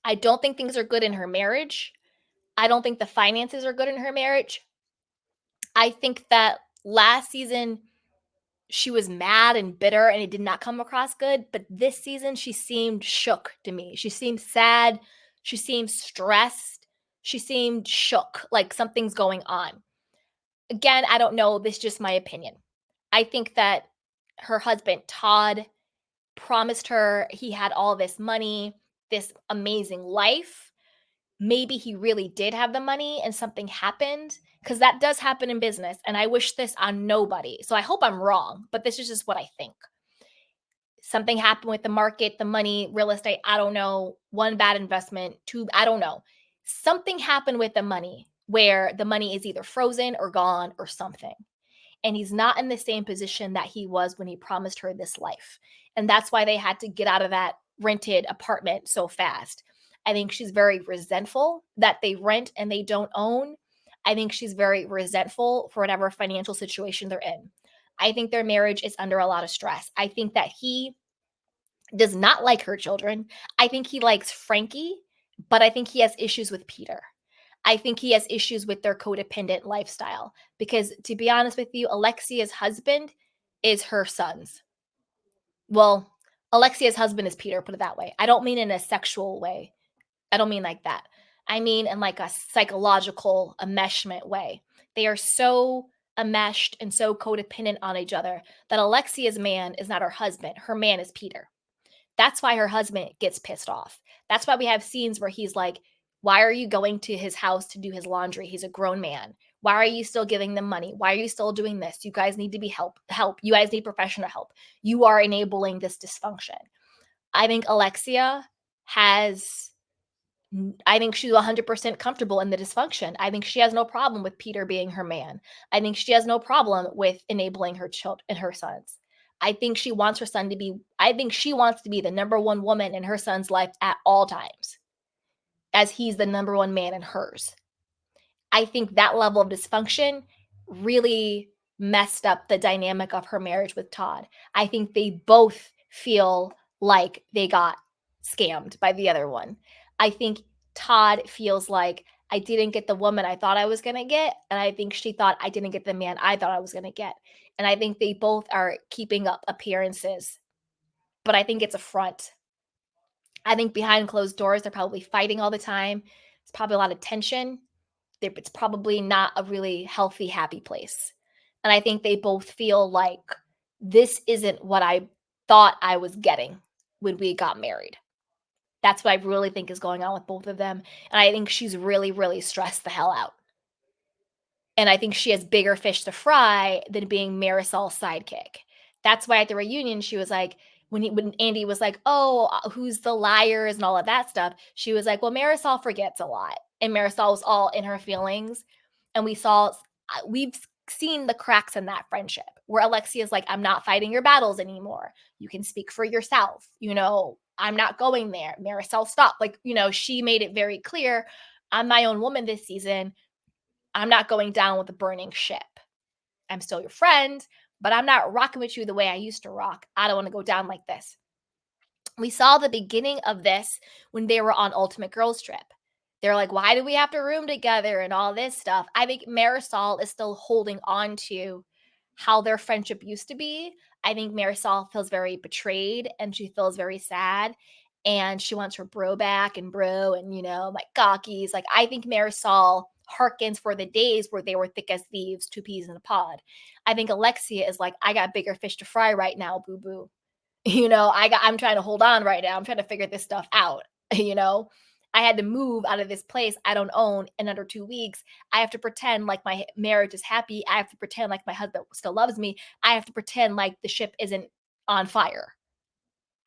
I don't think things are good in her marriage. I don't think the finances are good in her marriage. I think that last season she was mad and bitter and it did not come across good, but this season she seemed shook to me. She seemed sad, she seemed stressed, she seemed shook, like something's going on. Again, I don't know, this is just my opinion. I think that her husband Todd promised her he had all this money, this amazing life. Maybe he really did have the money and something happened, because that does happen in business. And I wish this on nobody. So I hope I'm wrong, but this is just what I think. Something happened with the market, the money, real estate. I don't know. One bad investment, two, I don't know. Something happened with the money where the money is either frozen or gone or something. And he's not in the same position that he was when he promised her this life. And that's why they had to get out of that rented apartment so fast. I think she's very resentful that they rent and they don't own. I think she's very resentful for whatever financial situation they're in. I think their marriage is under a lot of stress. I think that he does not like her children. I think he likes Frankie, but I think he has issues with Peter. I think he has issues with their codependent lifestyle because, to be honest with you, Alexia's husband is her son's. Well, Alexia's husband is Peter, put it that way. I don't mean in a sexual way. I don't mean like that. I mean in like a psychological enmeshment way. They are so enmeshed and so codependent on each other that Alexia's man is not her husband. Her man is Peter. That's why her husband gets pissed off. That's why we have scenes where he's like, why are you going to his house to do his laundry? He's a grown man. Why are you still giving them money? Why are you still doing this? You guys need to be help. You guys need professional help. You are enabling this dysfunction. I think Alexia has I think she's 100% comfortable in the dysfunction. I think she has no problem with Peter being her man. I think she has no problem with enabling her children and her sons. I think she wants her son to be, I think she wants to be the number one woman in her son's life at all times, as he's the number one man in hers. I think that level of dysfunction really messed up the dynamic of her marriage with Todd. I think they both feel like they got scammed by the other one. I think Todd feels like I didn't get the woman I thought I was going to get. And I think she thought I didn't get the man I thought I was going to get. And I think they both are keeping up appearances. But I think it's a front. I think behind closed doors, they're probably fighting all the time. It's probably a lot of tension. It's probably not a really healthy, happy place. And I think they both feel like this isn't what I thought I was getting when we got married. That's what I really think is going on with both of them, and I think she's really, really stressed the hell out. And I think she has bigger fish to fry than being Marisol's sidekick. That's why at the reunion, she was like, when Andy was like, "Oh, who's the liars?" and all of that stuff, she was like, "Well, Marisol forgets a lot." And Marisol was all in her feelings. And we've seen the cracks in that friendship where Alexia's like, "I'm not fighting your battles anymore. You can speak for yourself. I'm not going there. Marisol, stop." Like, she made it very clear, "I'm my own woman this season. I'm not going down with a burning ship. I'm still your friend, but I'm not rocking with you the way I used to rock. I don't want to go down like this." We saw the beginning of this when they were on Ultimate Girls Trip. They're like, "Why do we have to room together?" and all this stuff. I think Marisol is still holding on to how their friendship used to be. I think Marisol feels very betrayed and she feels very sad. And she wants her bro back and bro and, like gawkies. Like, I think Marisol harkens for the days where they were thick as thieves, two peas in a pod. I think Alexia is like, "I got bigger fish to fry right now, boo boo." I'm trying to hold on right now. I'm trying to figure this stuff out. you know, I had to move out of this place I don't own in under 2 weeks. I have to pretend like my marriage is happy. I have to pretend like my husband still loves me. I have to pretend like the ship isn't on fire.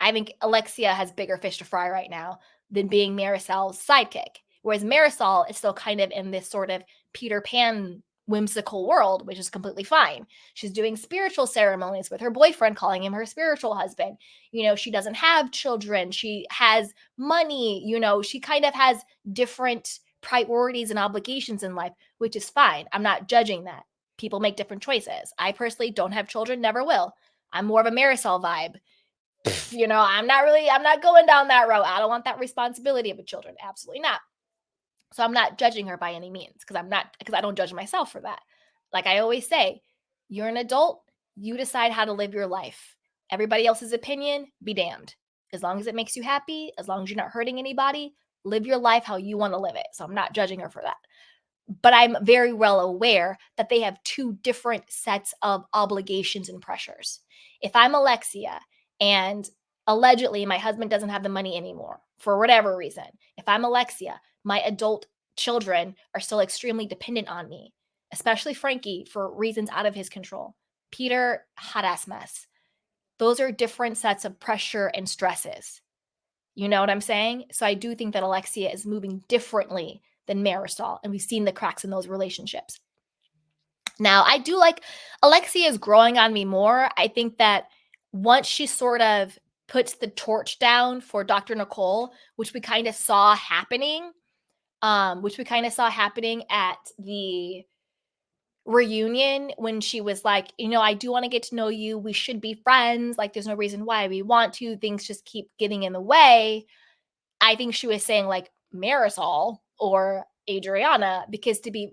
I think Alexia has bigger fish to fry right now than being Marisol's sidekick. Whereas Marisol is still kind of in this sort of Peter Pan whimsical world, which is completely fine. She's doing spiritual ceremonies with her boyfriend, calling him her spiritual husband. She doesn't have children. She has money. She kind of has different priorities and obligations in life, which is fine. I'm not judging that. People make different choices. I personally don't have children, never will. I'm more of a Marisol vibe. I'm not going down that road. I don't want that responsibility of a children. Absolutely not. So I'm not judging her by any means because I don't judge myself for that. Like I always say, you're an adult, you decide how to live your life. Everybody else's opinion, be damned. As long as it makes you happy, as long as you're not hurting anybody, live your life how you want to live it. So I'm not judging her for that. But I'm very well aware that they have two different sets of obligations and pressures. If I'm Alexia and allegedly my husband doesn't have the money anymore for whatever reason, if I'm Alexia, my adult children are still extremely dependent on me, especially Frankie for reasons out of his control. Peter, hot ass mess. Those are different sets of pressure and stresses. You know what I'm saying? So I do think that Alexia is moving differently than Marisol, and we've seen the cracks in those relationships. Now, I do like Alexia is growing on me more. I think that once she sort of puts the torch down for Dr. Nicole, which we kind of saw happening, at the reunion when she was like, "I do want to get to know you. We should be friends. Like, there's no reason why we want to. Things just keep getting in the way." I think she was saying like Marisol or Adriana because to be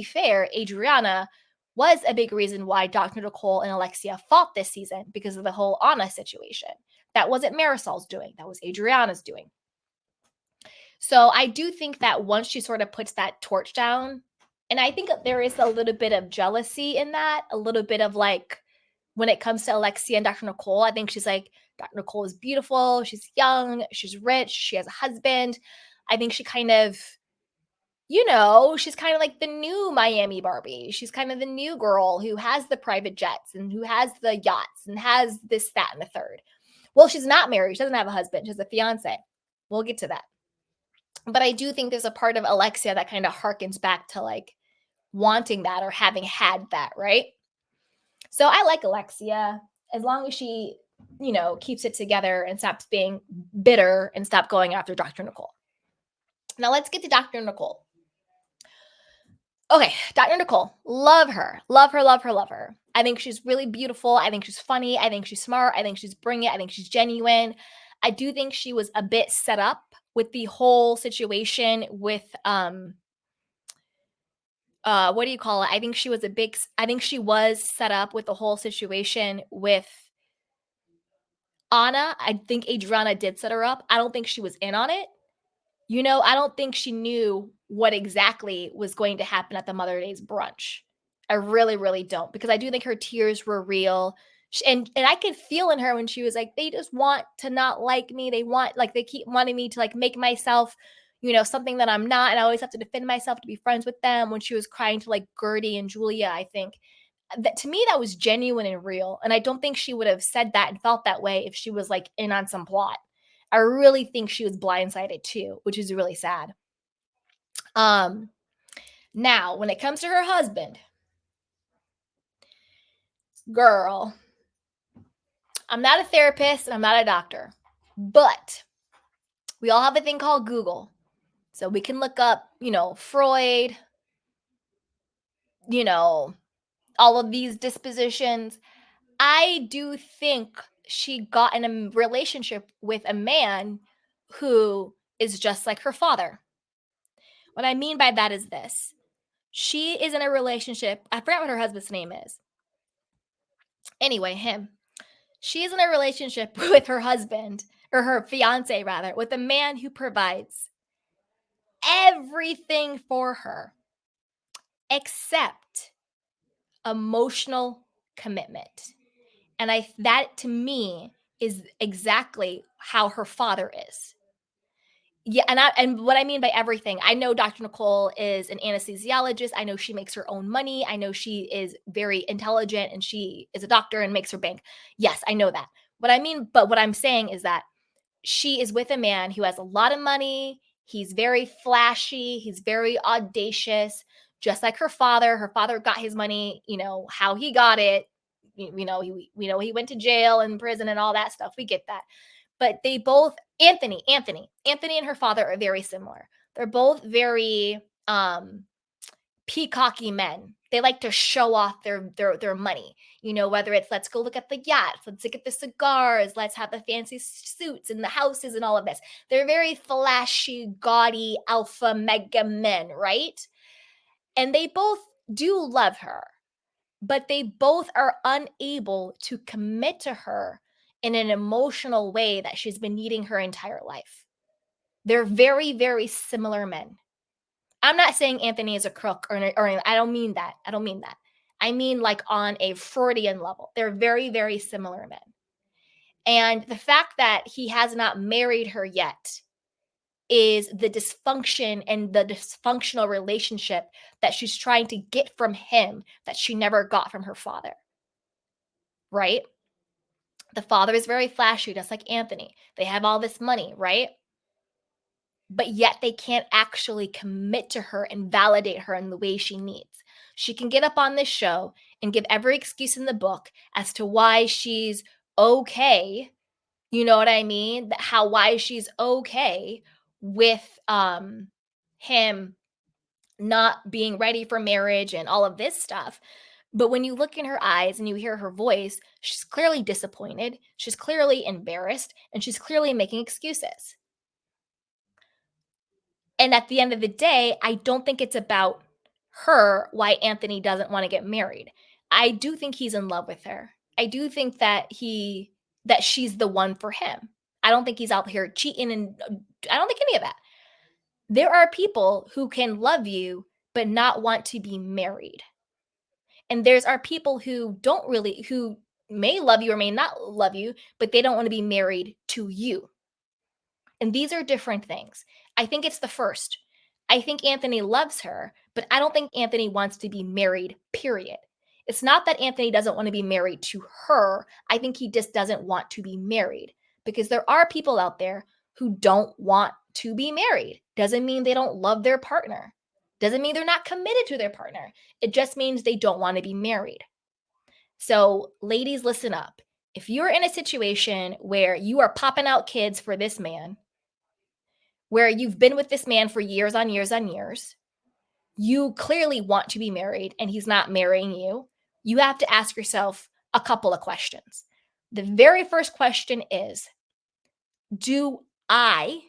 fair, Adriana was a big reason why Dr. Nicole and Alexia fought this season because of the whole Anna situation. That wasn't Marisol's doing, that was Adriana's doing. So I do think that once she sort of puts that torch down, and I think there is a little bit of jealousy in that, a little bit of like when it comes to Alexia and Dr. Nicole, I think she's like, Dr. Nicole is beautiful. She's young. She's rich. She has a husband. I think she kind of, she's kind of like the new Miami Barbie. She's kind of the new girl who has the private jets and who has the yachts and has this, that, and the third. Well, she's not married. She doesn't have a husband. She has a fiance. We'll get to that. But I do think there's a part of Alexia that kind of harkens back to like wanting that or having had that, right? So I like Alexia as long as she, keeps it together and stops being bitter and stop going after Dr. Nicole. Now let's get to Dr. Nicole. Okay, Dr. Nicole, love her. Love her, love her, love her. I think she's really beautiful. I think she's funny. I think she's smart. I think she's brilliant. I think she's genuine. I do think she was a bit set up with the whole situation with what do you call it? I think she was set up with the whole situation with Anna. I think Adriana did set her up. I don't think she was in on it. I don't think she knew what exactly was going to happen at the Mother Days brunch. I really, really don't, because I do think her tears were real. And I could feel in her when she was like, they just want to not like me. They want, like, they keep wanting me to like make myself, something that I'm not. And I always have to defend myself to be friends with them. When she was crying to like Gertie and Julia, I think that to me, that was genuine and real. And I don't think she would have said that and felt that way if she was like in on some plot. I really think she was blindsided too, which is really sad. Um, Now, when it comes to her husband, girl, I'm not a therapist and I'm not a doctor, but we all have a thing called Google. So we can look up, Freud, you know, all of these dispositions. I do think she got in a relationship with a man who is just like her father. What I mean by that is this: she is in a relationship. I forgot what her husband's name is. Anyway, him. She is in a relationship with her husband, or her fiance rather, with a man who provides everything for her except emotional commitment. And that to me is exactly how her father is. Yeah, and what I mean by everything, I know Dr. Nicole is an anesthesiologist. I know she makes her own money. I know she is very intelligent and she is a doctor and makes her bank. Yes, I know that. What I'm saying is that she is with a man who has a lot of money. He's very flashy. He's very audacious, just like her father. Her father got his money, how he got it. We know he went to jail and prison and all that stuff. We get that. But they both, Anthony and her father are very similar. They're both very peacocky men. They like to show off their money. Whether it's let's go look at the yachts, let's look at the cigars, let's have the fancy suits and the houses and all of this. They're very flashy, gaudy, alpha mega men, right? And they both do love her, but they both are unable to commit to her in an emotional way that she's been needing her entire life. They're very, very similar men. I'm not saying Anthony is a crook or I don't mean that. I don't mean that. I mean like on a Freudian level. They're very, very similar men. And the fact that he has not married her yet is the dysfunction and the dysfunctional relationship that she's trying to get from him that she never got from her father. Right? The father is very flashy, just like Anthony. They have all this money, right? But yet they can't actually commit to her and validate her in the way she needs. She can get up on this show and give every excuse in the book as to why she's okay. You know what I mean? Why she's okay with him not being ready for marriage and all of this stuff. But when you look in her eyes and you hear her voice, she's clearly disappointed, she's clearly embarrassed, and she's clearly making excuses. And at the end of the day, I don't think it's about her why Anthony doesn't want to get married. I do think he's in love with her. I do think that she's the one for him. I don't think he's out here cheating and I don't think any of that. There are people who can love you but not want to be married. And there's are people who may love you or may not love you, but they don't want to be married to you. And these are different things. I think it's the first. I think Anthony loves her, but I don't think Anthony wants to be married, period. It's not that Anthony doesn't want to be married to her. I think he just doesn't want to be married because there are people out there who don't want to be married. Doesn't mean they don't love their partner. Doesn't mean they're not committed to their partner. It just means they don't want to be married. So, ladies, listen up. If you're in a situation where you are popping out kids for this man, where you've been with this man for years on years on years, you clearly want to be married and he's not marrying you, you have to ask yourself a couple of questions. The very first question is, do I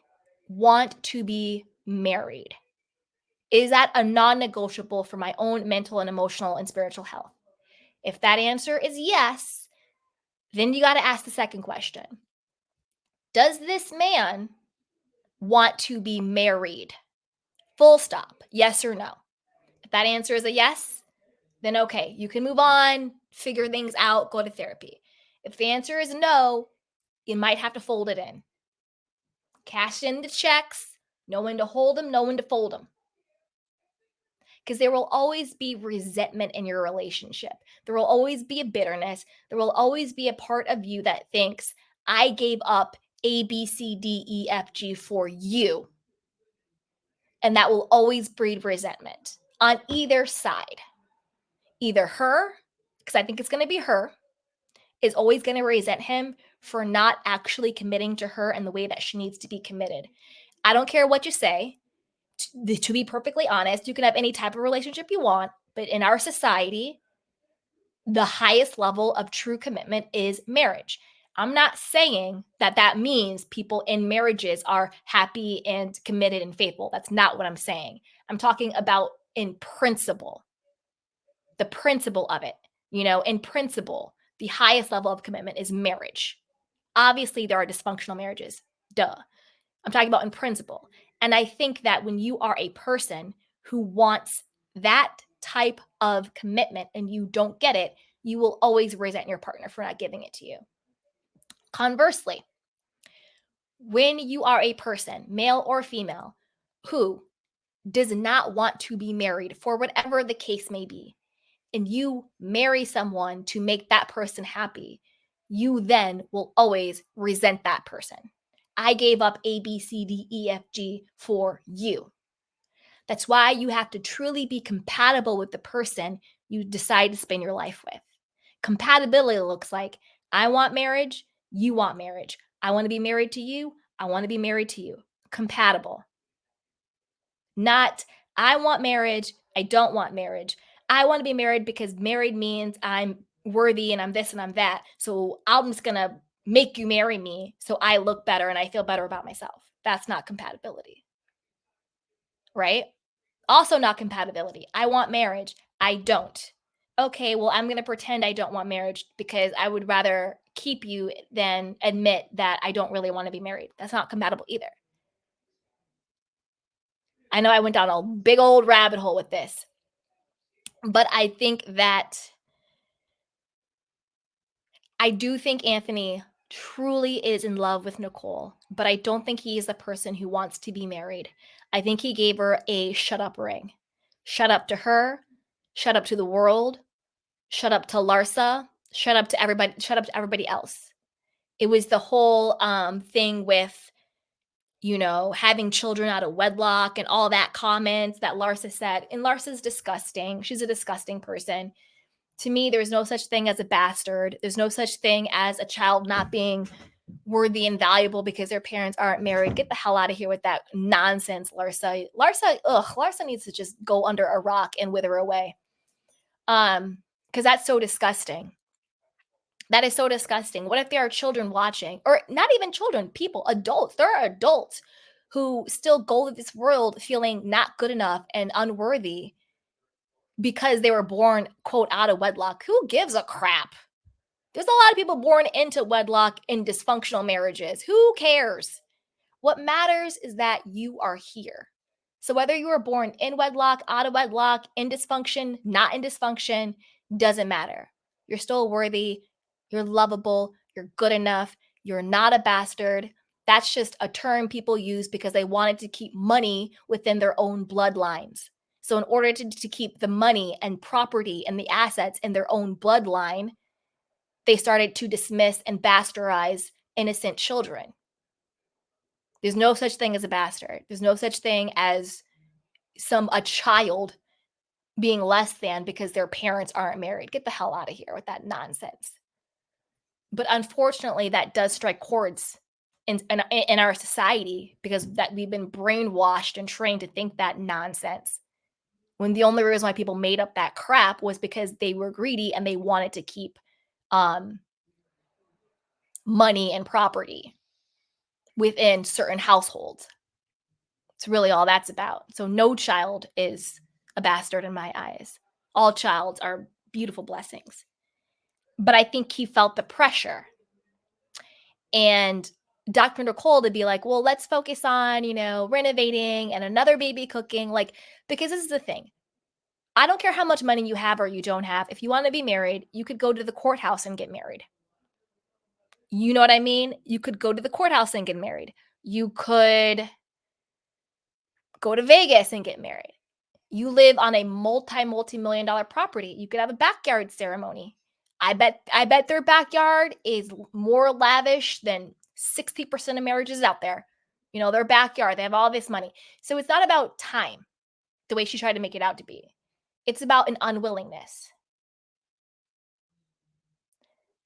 want to be married? Is that a non negotiable for my own mental and emotional and spiritual health? If that answer is yes, then you got to ask the second question. Does this man want to be married? Full stop. Yes or no? If that answer is a yes, then okay, you can move on, figure things out, go to therapy. If the answer is no, you might have to fold it in. Cash in the checks, know when to hold them, know when to fold them. Because there will always be resentment in your relationship. There will always be a bitterness. There will always be a part of you that thinks, I gave up A, B, C, D, E, F, G for you. And that will always breed resentment on either side. Either her, because I think it's going to be her, is always going to resent him for not actually committing to her in the way that she needs to be committed. I don't care what you say. To be perfectly honest, you can have any type of relationship you want, but in our society, the highest level of true commitment is marriage. I'm not saying that that means people in marriages are happy and committed and faithful. That's not what I'm saying. I'm talking about in principle, the principle of it. In principle, the highest level of commitment is marriage. Obviously, there are dysfunctional marriages. Duh. I'm talking about in principle. And I think that when you are a person who wants that type of commitment and you don't get it, you will always resent your partner for not giving it to you. Conversely, when you are a person, male or female, who does not want to be married for whatever the case may be, and you marry someone to make that person happy, you then will always resent that person. I gave up A, B, C, D, E, F, G for you. That's why you have to truly be compatible with the person you decide to spend your life with. Compatibility looks like I want marriage, you want marriage. I want to be married to you, I want to be married to you. Compatible. Not I want marriage, I don't want marriage. I want to be married because married means I'm worthy and I'm this and I'm that. So I'm just going to make you marry me so I look better and I feel better about myself. That's not compatibility, right? Also, not compatibility. I want marriage. I don't. Okay, well, I'm going to pretend I don't want marriage because I would rather keep you than admit that I don't really want to be married. That's not compatible either. I know I went down a big old rabbit hole with this, but I think that I do think Anthony truly is in love with Nicole, but I don't think he is a person who wants to be married. I think he gave her a shut up ring. Shut up to her, shut up to the world, shut up to Larsa, shut up to everybody else. It was the whole thing with, having children out of wedlock and all that comments that Larsa said. And Larsa's disgusting. She's a disgusting person. To me, there's no such thing as a bastard. There's no such thing as a child not being worthy and valuable because their parents aren't married. Get the hell out of here with that nonsense, Larsa. Larsa needs to just go under a rock and wither away. Because that's so disgusting. That is so disgusting. What if there are children watching, or not even children, people, adults? There are adults who still go to this world feeling not good enough and unworthy because they were born, quote, out of wedlock. Who gives a crap? There's a lot of people born into wedlock in dysfunctional marriages. Who cares? What matters is that you are here. So whether you were born in wedlock, out of wedlock, in dysfunction, not in dysfunction, doesn't matter. You're still worthy. You're lovable. You're good enough. You're not a bastard. That's just a term people use because they wanted to keep money within their own bloodlines. So in order to keep the money and property and the assets in their own bloodline, they started to dismiss and bastardize innocent children. There's no such thing as a bastard. There's no such thing as a child being less than because their parents aren't married. Get the hell out of here with that nonsense. But unfortunately, that does strike chords in our society because that we've been brainwashed and trained to think that nonsense. When the only reason why people made up that crap was because they were greedy and they wanted to keep money and property within certain households. It's really all that's about. So no child is a bastard in my eyes. All childs are beautiful blessings. But I think he felt the pressure. And Dr. Nicole to be like, well, let's focus on, renovating and another baby cooking. Because this is the thing. I don't care how much money you have or you don't have. If you want to be married, you could go to the courthouse and get married. You know what I mean? You could go to the courthouse and get married. You could go to Vegas and get married. You live on a multi-million dollar property. You could have a backyard ceremony. I bet their backyard is more lavish than 60% of marriages out there. Their backyard, they have all this money. So it's not about time, the way she tried to make it out to be. It's about an unwillingness.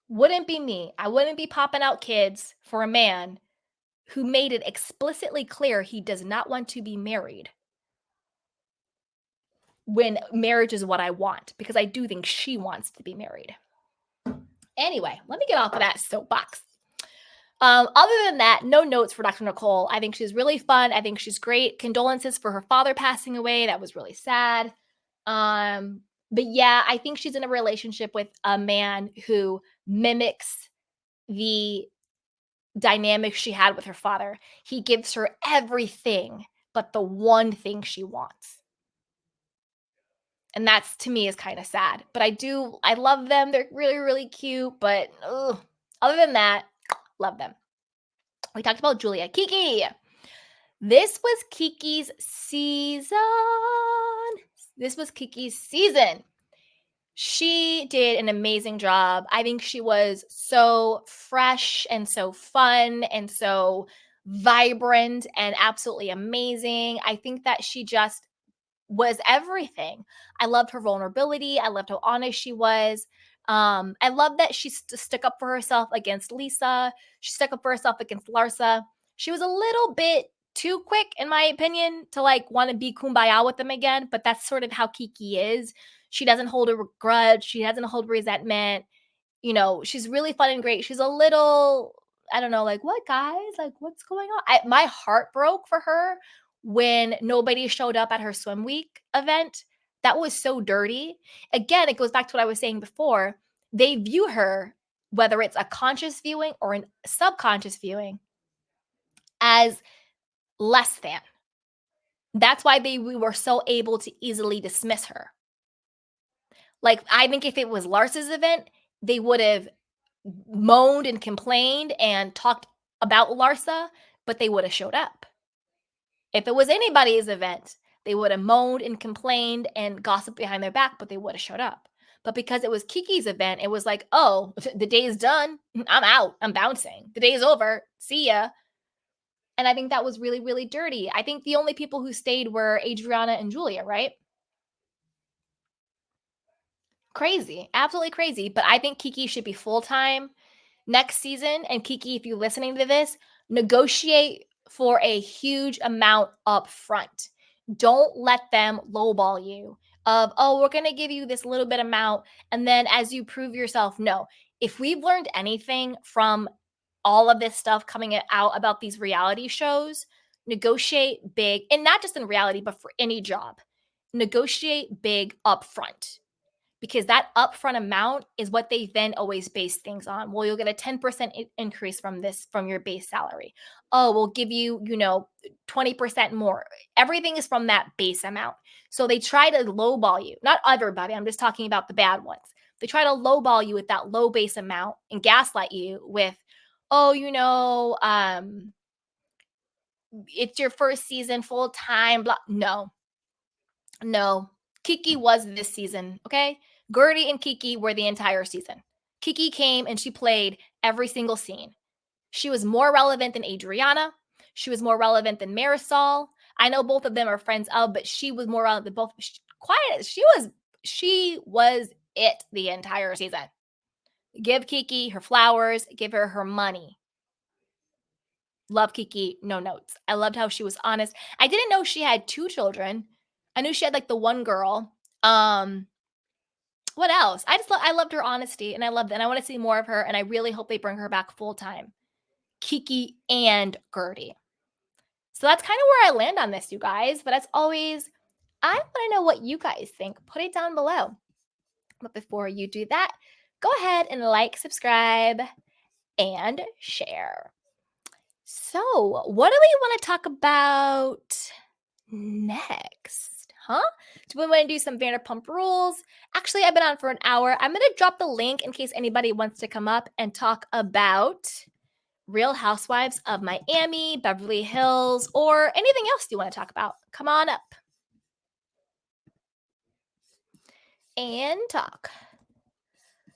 Wouldn't be me. I wouldn't be popping out kids for a man who made it explicitly clear he does not want to be married when marriage is what I want, because I do think she wants to be married. Anyway, let me get off of that soapbox. Other than that, no notes for Dr. Nicole. I think she's really fun. I think she's great. Condolences for her father passing away. That was really sad. But yeah, I think she's in a relationship with a man who mimics the dynamic she had with her father. He gives her everything but the one thing she wants. And that's, to me, is kind of sad. But I love them. They're really, really cute. But other than that, love them. We talked about Julia. Kiki. This was Kiki's season. She did an amazing job. I think she was so fresh and so fun and so vibrant and absolutely amazing. I think that she just was everything. I loved her vulnerability. I loved how honest she was. I love that she stuck up for herself against Lisa. She stuck up for herself against Larsa. She was a little bit too quick, in my opinion, to like want to be kumbaya with them again. But that's sort of how Kiki is. She doesn't hold a grudge. She doesn't hold resentment. She's really fun and great. She's a little, I don't know, like, what guys? Like, what's going on? My heart broke for her when nobody showed up at her swim week event. That was so dirty. Again, it goes back to what I was saying before. They view her, whether it's a conscious viewing or a subconscious viewing, as less than. That's why we were so able to easily dismiss her. Like, I think if it was Larsa's event, they would have moaned and complained and talked about Larsa, but they would have showed up. If it was anybody's event, they would have moaned and complained and gossiped behind their back, but they would have showed up. But because it was Kiki's event, it was like, oh, the day's done. I'm out. I'm bouncing. The day's over. See ya. And I think that was really, really dirty. I think the only people who stayed were Adriana and Julia, right? Crazy. Absolutely crazy. But I think Kiki should be full-time next season. And Kiki, if you're listening to this, negotiate for a huge amount up front. Don't let them lowball you of, oh, we're going to give you this little bit amount. And then as you prove yourself, no. If we've learned anything from all of this stuff coming out about these reality shows, negotiate big, and not just in reality, but for any job. Negotiate big upfront, because that upfront amount is what they then always base things on. Well, you'll get a 10% increase from your base salary. Oh, we'll give you, 20% more. Everything is from that base amount. So they try to lowball you. Not everybody. I'm just talking about the bad ones. They try to lowball you with that low base amount and gaslight you with, oh, it's your first season full time. Blah. No. Kiki was this season, okay? Gertie and Kiki were the entire season. Kiki came and she played every single scene. She was more relevant than Adriana. She was more relevant than Marisol. I know both of them are friends of, but she was more relevant than both. She was it the entire season. Give Kiki her flowers, give her her money. Love Kiki, no notes. I loved how she was honest. I didn't know she had 2 children. I knew she had like the one girl. What else? I loved her honesty, and I loved it. And I want to see more of her, and I really hope they bring her back full time. Kiki and Gertie. So that's kind of where I land on this, you guys. But as always, I want to know what you guys think. Put it down below. But before you do that, go ahead and like, subscribe, and share. So, what do we want to talk about next? Huh? Do we want to do some Vanderpump Rules? Actually, I've been on for an hour. I'm going to drop the link in case anybody wants to come up and talk about Real Housewives of Miami, Beverly Hills, or anything else you want to talk about. Come on up and talk.